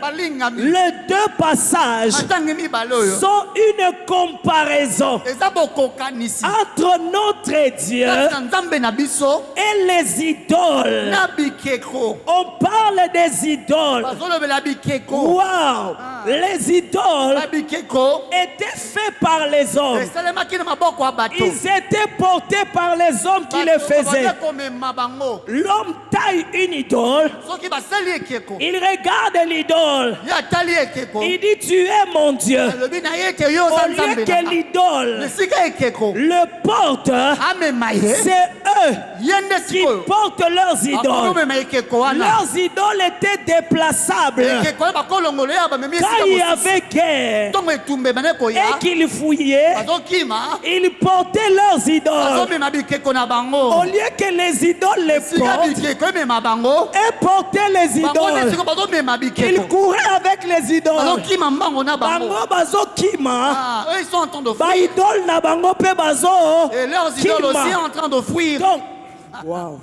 les deux passages sont une comparaison entre notre Dieu et les idoles. On parle des idoles. Wow! Les idoles étaient faits par les hommes. Ils étaient portés par les hommes qui les faisaient. L'homme taille une idole. Il regarde l'idole. Il dit, tu es mon Dieu. Au lieu que l'idole le porte, c'est eux qui portent leurs idoles. Leurs idoles étaient déplaçables. Quand il y avait guerre et qu'ils fouillaient, ils portaient leurs idoles. Au lieu que les idoles les portent et portaient les idoles, ils couraient avec les idoles. Bango bazo kima, ba idole na bango pe bazo. Et leurs idoles aussi en train de fuir. Donc, wow.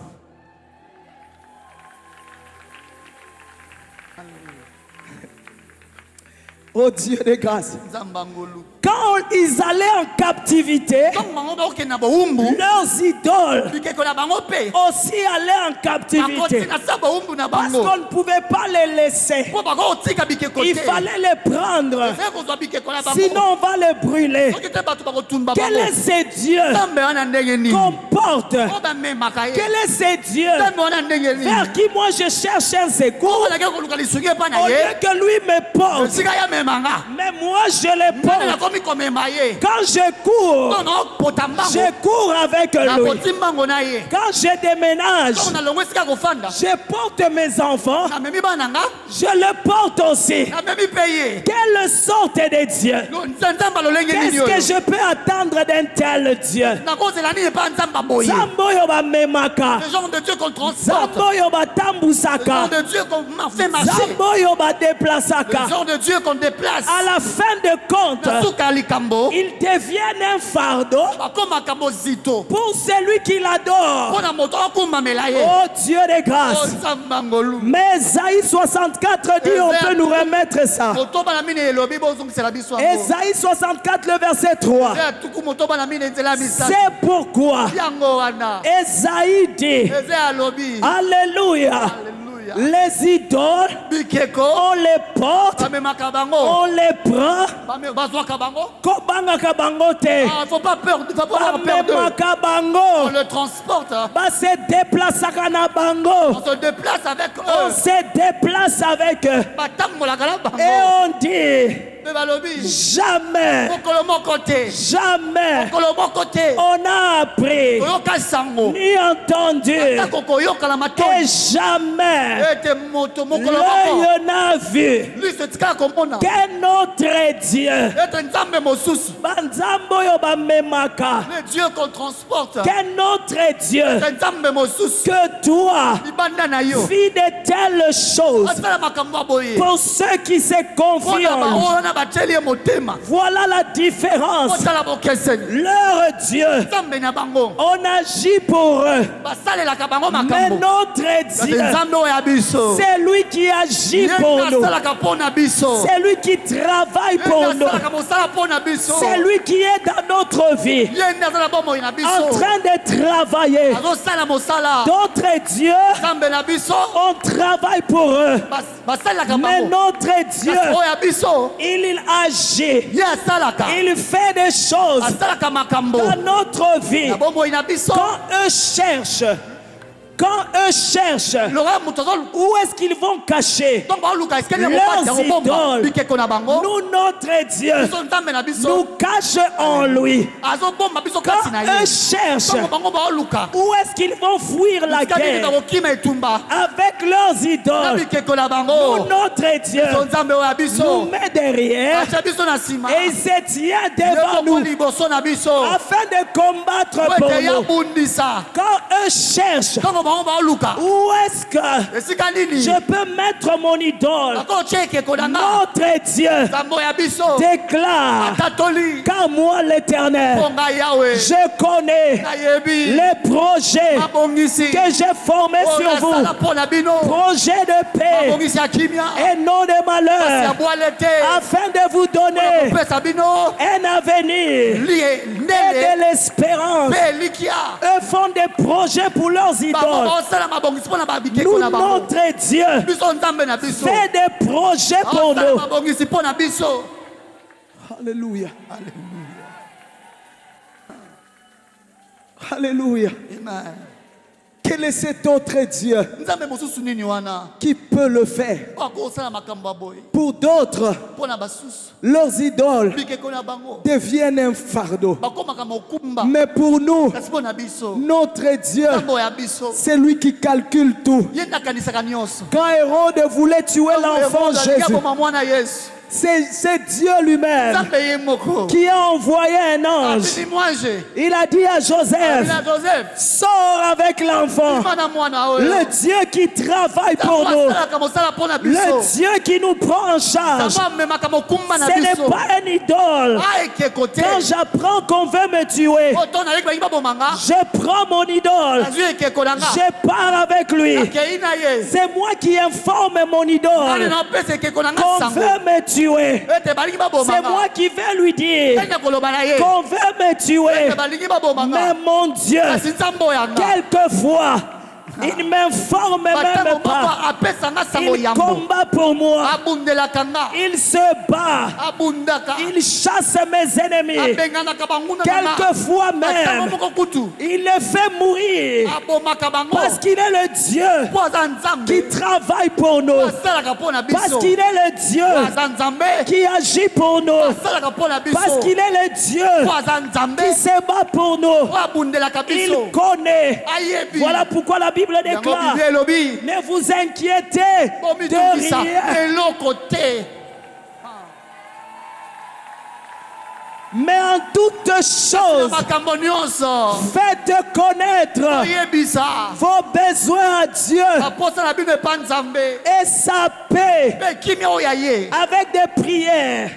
Oh Dieu de grâce. Quand ils allaient en captivité, leurs idoles aussi allaient en captivité. Parce qu'on ne pouvait pas les laisser. Il fallait les prendre. Sinon on va les brûler. Quel est ce Dieu qu'on porte? Quel est ce Dieu vers qui moi je cherche un secours? Au lieu que lui me porte, mais moi je les porte. Quand je cours avec lui. Quand je déménage, je porte mes enfants, je le porte aussi. Quelle sorte de Dieu? Qu'est-ce que je peux attendre d'un tel Dieu? Zamboyo ba memaka, Zamboyo ba tambusaka, Zamboyo ba déplaçaka. À la fin de compte, ils deviennent un fardeau pour celui qui l'adore. Oh Dieu de grâce. Mais Ésaïe 64 dit, on peut nous remettre ça. Ésaïe 64 le verset 3. C'est pourquoi Ésaïe dit, alléluia, les idoles, on les porte, on les prend. Faut pas peur, faut pas avoir peur d'eux. On le transporte. On se déplace avec eux. On se déplace avec eux. Et on dit, jamais, jamais, on a appris, ni entendu, et jamais l'œil n'a vu qu'un autre Dieu. Banzambo yo bamemaka. Le Dieu qu'on transporte. Qu'un autre Dieu que toi, fit de telles choses pour ceux qui se confient en lui. Voilà la différence. Leur Dieu, on agit pour eux. Mais notre Dieu, c'est lui qui agit pour nous. C'est lui qui travaille pour nous. C'est lui qui est dans notre vie, en train de travailler. D'autres dieux, on travaille pour eux. Mais notre Dieu, il agit. Il fait des choses dans notre vie. Quand eux cherchent, où est-ce qu'ils vont cacher leurs idoles? Nous, notre Dieu, nous cache en lui. Quand eux cherchent, où est-ce qu'ils vont fuir la guerre? Avec leurs idoles. Nous, notre Dieu, nous met derrière et il se tient devant nous afin de combattre pour nous. Quand eux cherchent, où est-ce que je peux mettre mon idole? Notre Dieu déclare qu'à moi l'Éternel, je connais les projets que j'ai formés sur vous, projets de paix et non de malheur, afin de vous donner un avenir et de l'espérance. Eux font des projets pour leurs idoles. Nous, notre Dieu, fait des projets pour nous. Alléluia. Alléluia. Quel est cet autre Dieu qui peut le faire? Pour d'autres, leurs idoles deviennent un fardeau. Mais pour nous, notre Dieu, c'est lui qui calcule tout. Quand Hérode voulait tuer l'enfant Jésus, c'est Dieu lui-même qui a envoyé un ange. Il a dit à Joseph, sors avec l'enfant. Le Dieu qui travaille pour nous, le Dieu qui nous prend en charge, ce n'est pas un idole. Quand j'apprends qu'on veut me tuer, je prends mon idole, je pars avec lui. C'est moi qui informe mon idole qu'on veut me tuer. C'est moi qui vais lui dire qu'on veut me tuer. Mais mon Dieu, quelquefois, il ne m'informe même pas. Il combat pour moi. Il se bat. Il chasse mes ennemis. Quelquefois même, il les fait mourir. Parce qu'il est le Dieu qui travaille pour nous. Parce qu'il est le Dieu qui agit pour nous. Parce qu'il est le Dieu qui se bat pour nous. Il connaît. Voilà pourquoi la Bible déclare, ne vous inquiétez de rien. Mais en toutes choses, faites connaître vos besoins à Dieu et sa paix avec des prières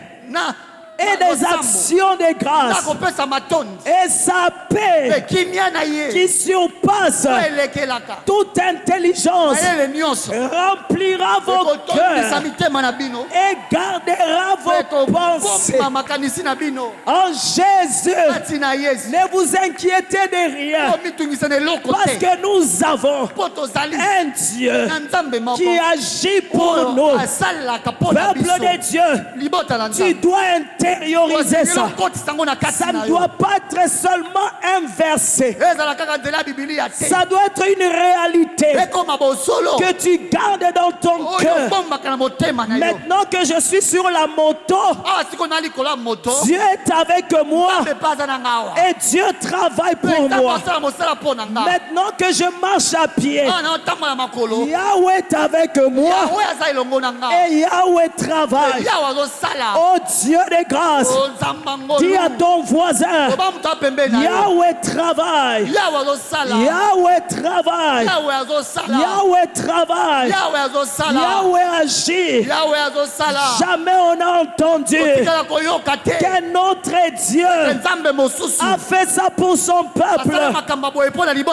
et des actions de grâce et sa paix qui surpasse toute intelligence remplira vos cœurs et gardera vos pensées en Jésus. Ne vous inquiétez de rien parce que nous avons un Dieu qui agit pour nous. Peuple de Dieu, tu dois intérioriser ça. Ça ne doit pas être seulement un verset. Ça doit être une réalité que tu gardes dans ton cœur. Maintenant que je suis sur la moto, Dieu est avec moi et Dieu travaille pour moi. Maintenant que je marche à pied, Yahweh est avec moi et Yahweh travaille. Oh Dieu de grâce, dis à ton voisin, Yahweh travaille. Yahweh travaille. Yahweh travaille. Yahweh agit. Jamais on a entendu qu'un autre Dieu a fait ça pour son peuple.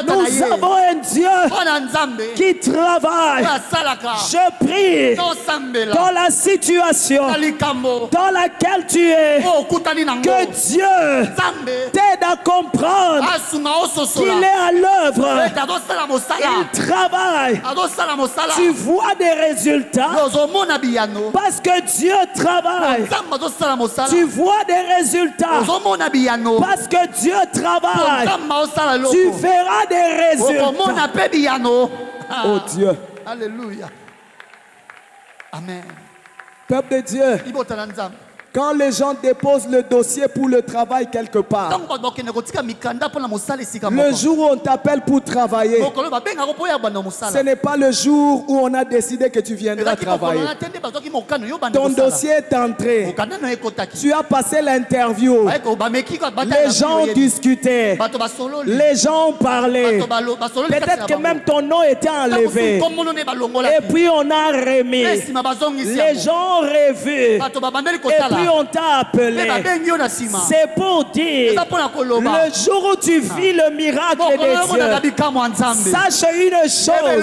Nous avons un Dieu qui travaille. Je prie dans la situation dans laquelle tu es, que Dieu t'aide à comprendre qu'il est à l'œuvre. Il travaille. Tu vois des résultats parce que Dieu travaille. Tu vois des résultats parce que Dieu travaille. Tu verras des résultats. Oh Dieu. Alléluia. Amen. Peuple de Dieu, quand les gens déposent le dossier pour le travail quelque part, le jour où on t'appelle pour travailler, ce n'est pas le jour où on a décidé que tu viendras travailler. Ton dossier est entré. Tu as passé l'interview. Les gens ont discuté. Les gens ont parlé. Peut-être que même ton nom était enlevé. Et puis on a remis. Les gens ont revu. Et puis on t'a appelé. C'est pour dire, le jour où tu vis le miracle de Dieu, sache une chose,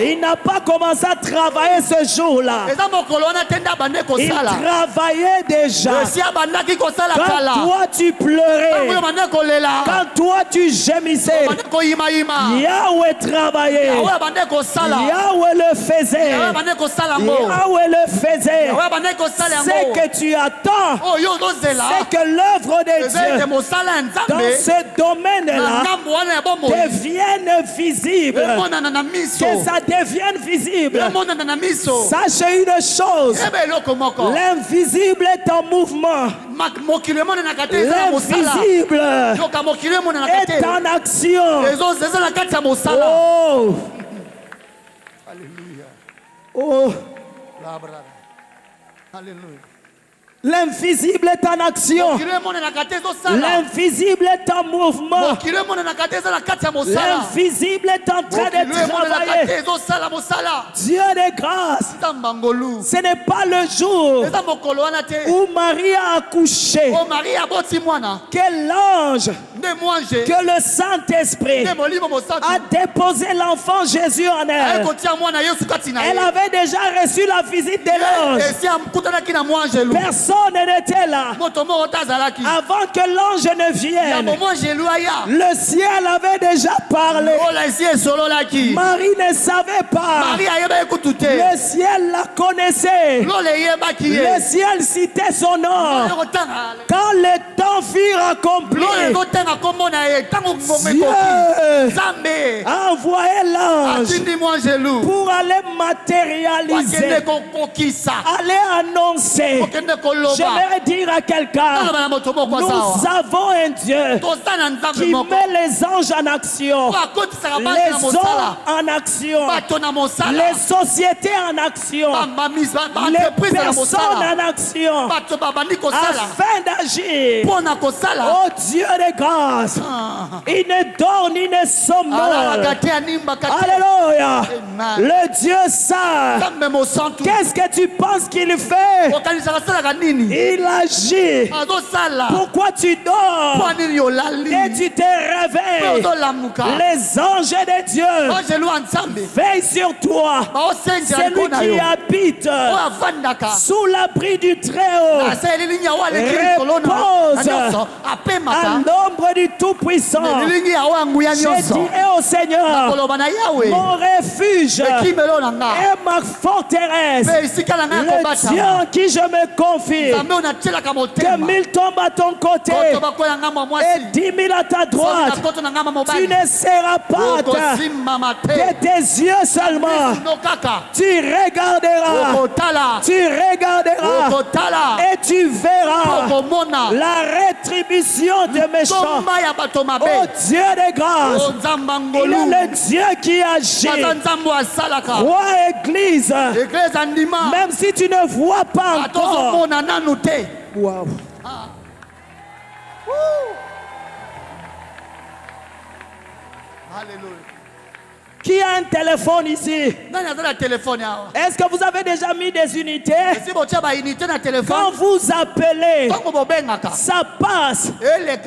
il n'a pas commencé à travailler ce jour-là. Il travaillait déjà. Quand toi tu pleurais, quand toi tu gémissais, Yahweh travaillait. Yahweh le faisait. Yahweh le faisait. C'est que tu attends, c'est que l'œuvre de Dieu dans ce domaine-là devienne visible. Que ça devienne visible. Sachez une chose, l'invisible est en mouvement. L'invisible est en action. Oh. Oh. L'invisible est en action. L'invisible est en mouvement. L'invisible est en train de travailler. Dieu de grâce. Ce n'est pas le jour où Marie a accouché que l'ange, que le Saint-Esprit a déposé l'enfant Jésus en elle. Elle avait déjà reçu la visite de l'ange. Personne n'était là avant que l'ange ne vienne. Le ciel avait déjà parlé. Marie ne savait pas. Le ciel la connaissait. Le ciel citait son nom. Quand le temps fut accompli, Dieu a envoyé l'ange pour aller matérialiser, aller annoncer. J'aimerais dire à quelqu'un, nous avons un Dieu qui met les anges en action, les hommes en action, les sociétés en action, les personnes en action, afin d'agir. Oh Dieu de grâce, il ne dort ni ne somnole. Alléluia. Le Dieu saint, qu'est-ce que tu penses qu'il fait? Il agit. Pourquoi tu dors et tu te réveilles? Les anges de Dieu veillent sur toi. C'est lui qui habite sous l'abri du Très-Haut repose à l'ombre du Tout-Puissant. Je dirai au Seigneur, mon refuge et ma forteresse, le Dieu en qui je me confie. Que 1000 tombent à ton côté et 10 000 à ta droite, tu ne seras pas atteint. De tes yeux seulement, tu regarderas et tu verras la rétribution des méchants. Oh Dieu de grâce, il est le Dieu qui agit. Roi Église, même si tu ne vois pas encore. Wow. Alléluia. Qui a un téléphone ici? Est-ce que vous avez déjà mis des unités? Quand vous appelez, ça passe.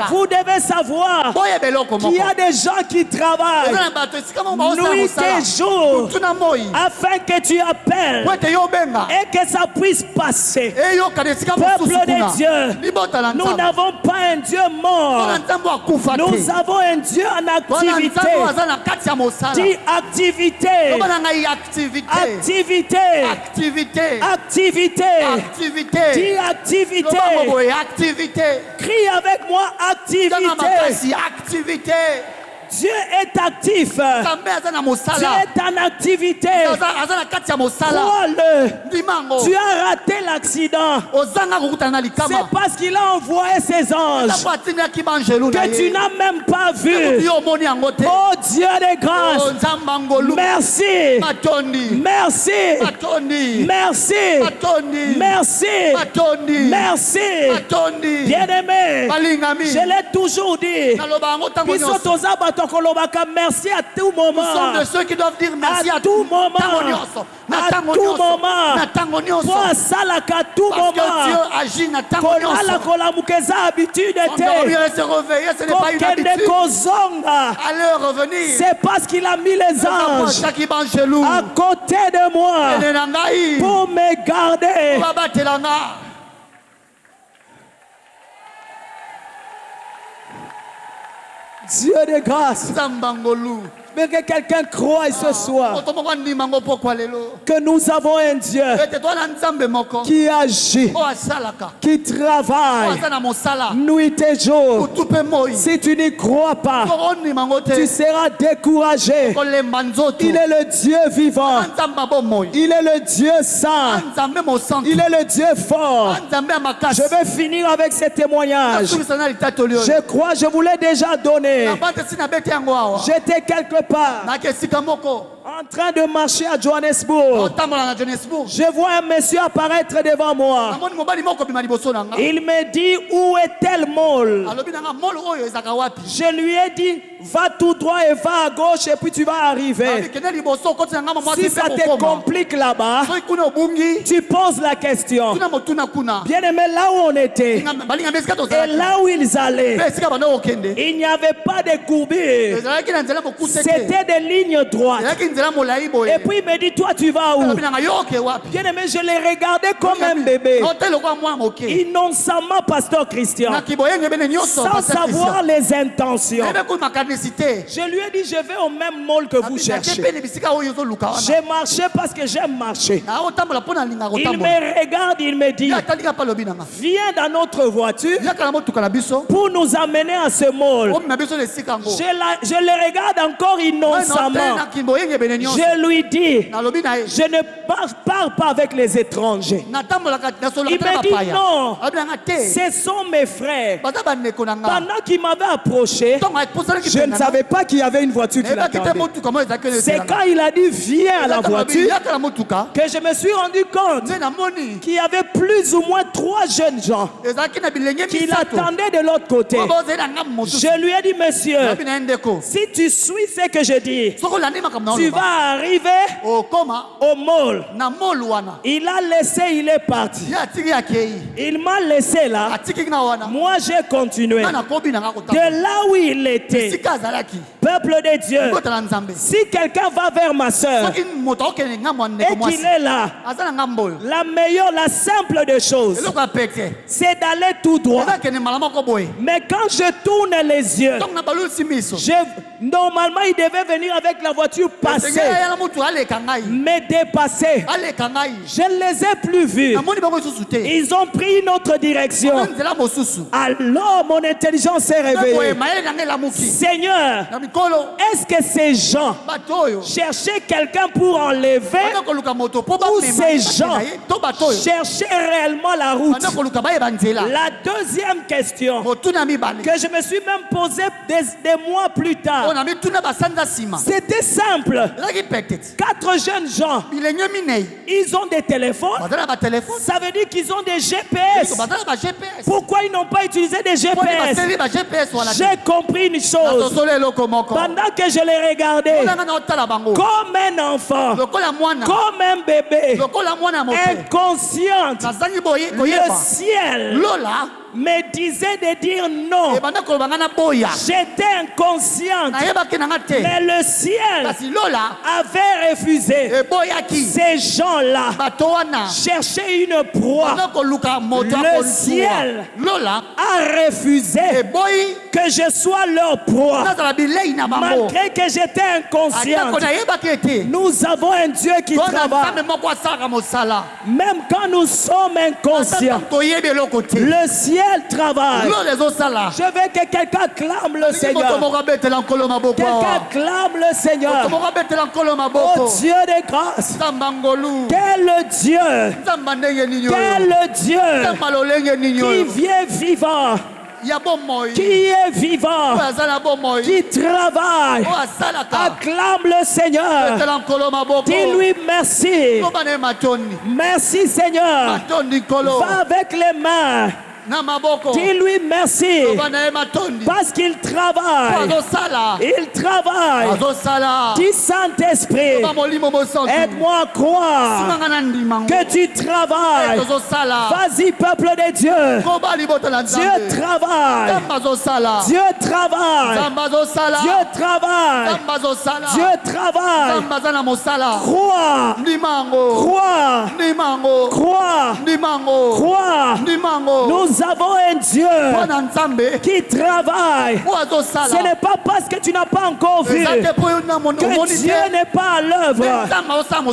Vous devez savoir qu'il y a des gens qui travaillent nuit et jour afin que tu appelles et que ça puisse passer. Peuple de Dieu, nous n'avons pas un Dieu mort. Nous avons un Dieu en activité. Activité. Activité. Activité. Activité. Dis activité. Crie avec moi activité. Activité. Dieu est actif. Dieu est en activité. Crois-le. Tu as raté l'accident. C'est parce qu'il a envoyé ses anges que tu n'as même pas vu. Oh Dieu de grâce. Merci. Merci. Merci. Merci. Merci. Bien-aimé, je l'ai toujours dit. Merci à tout moment. Nous sommes de ceux qui doivent dire merci à tout moment. À tout moment. Parce que Dieu agit à tout moment. Habitude se réveiller, ce n'est pas une habitude. À leur revenir, c'est parce qu'il a mis les anges à côté de moi pour me garder. Dieu de grâce. Mais que quelqu'un croie ce soir que nous avons un Dieu qui agit, qui travaille nuit et jour. Si tu n'y crois pas, tu seras découragé. Il est le Dieu vivant. Il est le Dieu saint. Il est le Dieu fort. Je vais finir avec ce témoignage. Je crois, je vous l'ai déjà donné. J'étais quelque part en train de marcher à Johannesburg. Je vois un monsieur apparaître devant moi. Il me dit, où est tel mall? Je lui ai dit, va tout droit et va à gauche et puis tu vas arriver. Si ça te complique là-bas, tu poses la question. Bien aimé, là où on était et là où ils allaient, il n'y avait pas de courbure. C'était des lignes droites. Et puis il me dit, toi tu vas où? Bien aimé, je l'ai regardé comme un bébé. Innocemment, pasteur Christian, sans savoir les intentions. Je lui ai dit, je vais au même mall que vous cherchez. J'ai marché parce que j'aime marcher. Il me regarde, il me dit, viens dans notre voiture pour nous amener à ce mall. Je le regarde encore innocemment. Je lui dis, je ne parle pas avec les étrangers. Il me dit non, ce sont mes frères. Pendant qu'il m'avait approché, je ne savais pas qu'il y avait une voiture qui l'attendait. C'est quand il a dit viens à la voiture que je me suis rendu compte qu'il y avait plus ou moins 3 jeunes gens qui l'attendaient de l'autre côté. Je lui ai dit, monsieur, si tu suis ce que je dis, tu tu vas arriver au mall. Il a laissé, il est parti. Il m'a laissé là. Moi, j'ai continué. De là où il était, peuple de Dieu, si quelqu'un va vers ma soeur et qu'il est là, la meilleure, la simple des choses, c'est d'aller tout droit. Mais quand je tourne les yeux, normalement il devait venir avec la voiture passée, mais dépassée. Je ne les ai plus vus. Ils ont pris une autre direction. Alors mon intelligence est réveillée. Seigneur, est-ce que ces gens cherchaient quelqu'un pour enlever, ou ces gens cherchaient réellement la route? La deuxième question que je me suis même posée des mois plus tard, c'était simple. 4 jeunes gens, ils ont des téléphones. Ça veut dire qu'ils ont des GPS. Pourquoi ils n'ont pas utilisé des GPS? J'ai compris une chose. Pendant que je les regardais, comme un enfant, comme un bébé, inconsciente, le ciel me disait de dire non. J'étais inconsciente, mais le ciel avait refusé. Ces gens-là cherchaient une proie. Le ciel a refusé que je sois leur proie, malgré que j'étais inconsciente. Nous avons un Dieu qui travaille. Même quand nous sommes inconscients, le ciel travaille. Je veux que quelqu'un clame le Seigneur. Quelqu'un clame le Seigneur. Oh Dieu de grâce. Quel Dieu. Quel Dieu qui vient vivant, qui est vivant, qui travaille. Acclame le Seigneur. Dis-lui merci. Merci Seigneur. Va avec les mains. Dis-lui merci parce qu'il travaille. Il travaille. Dis Saint-Esprit, aide-moi à croire que tu travailles. Vas-y peuple de Dieu. Dieu travaille. Dieu travaille. Dieu travaille. Dieu travaille. Crois. Crois. Crois. Crois. Nous avons un Dieu qui travaille. Ce n'est pas parce que tu n'as pas encore vu que Dieu n'est pas à l'œuvre.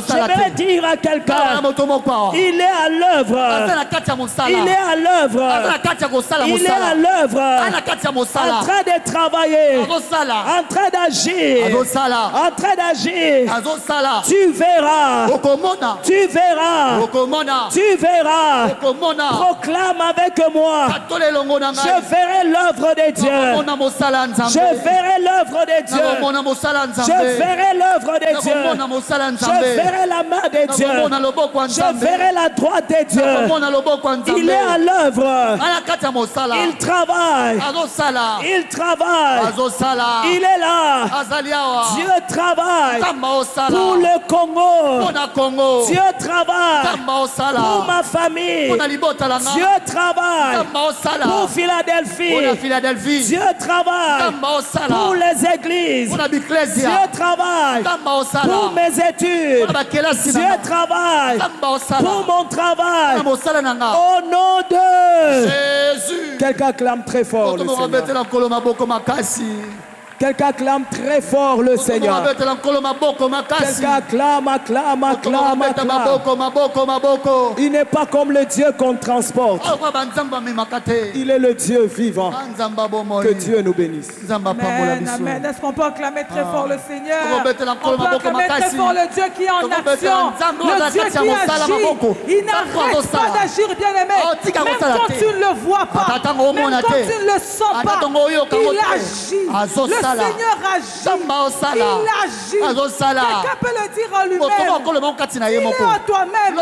Je vais dire à quelqu'un, il est à l'œuvre. Il est à l'œuvre. Il est à l'œuvre. En train de travailler. En train d'agir. En train d'agir. Tu verras. Tu verras. Tu verras. Proclame avec moi. Je verrai l'œuvre de Dieu. Je verrai l'œuvre de Dieu. Je verrai l'œuvre de Dieu. Je verrai la main de Dieu. Je verrai la droite de Dieu. Il est à l'œuvre. Il travaille. Il travaille. Il est là. Dieu travaille pour le Congo. Dieu travaille pour ma famille. Dieu travaille pour Philadelphie. Dieu travaille pour les églises. Dieu travaille pour mes études. Dieu travaille pour mon travail. Au nom de Jésus. Quelqu'un clame très fort le Seigneur. Quelqu'un clame très fort le Seigneur. Quelqu'un acclame. Il n'est pas comme le Dieu qu'on transporte. Il est le Dieu vivant. Que Dieu nous bénisse. Amen, amen. Est-ce qu'on peut acclamer très fort le Seigneur? On peut acclamer très fort le Dieu qui est en action. Le Dieu qui agit. Il n'arrête pas d'agir, bien-aimé. Même quand tu ne le vois pas, même quand tu ne le sens pas, il agit. Le Seigneur agit. Il agit. Quelqu'un peut le dire en lui-même. Il est en toi-même.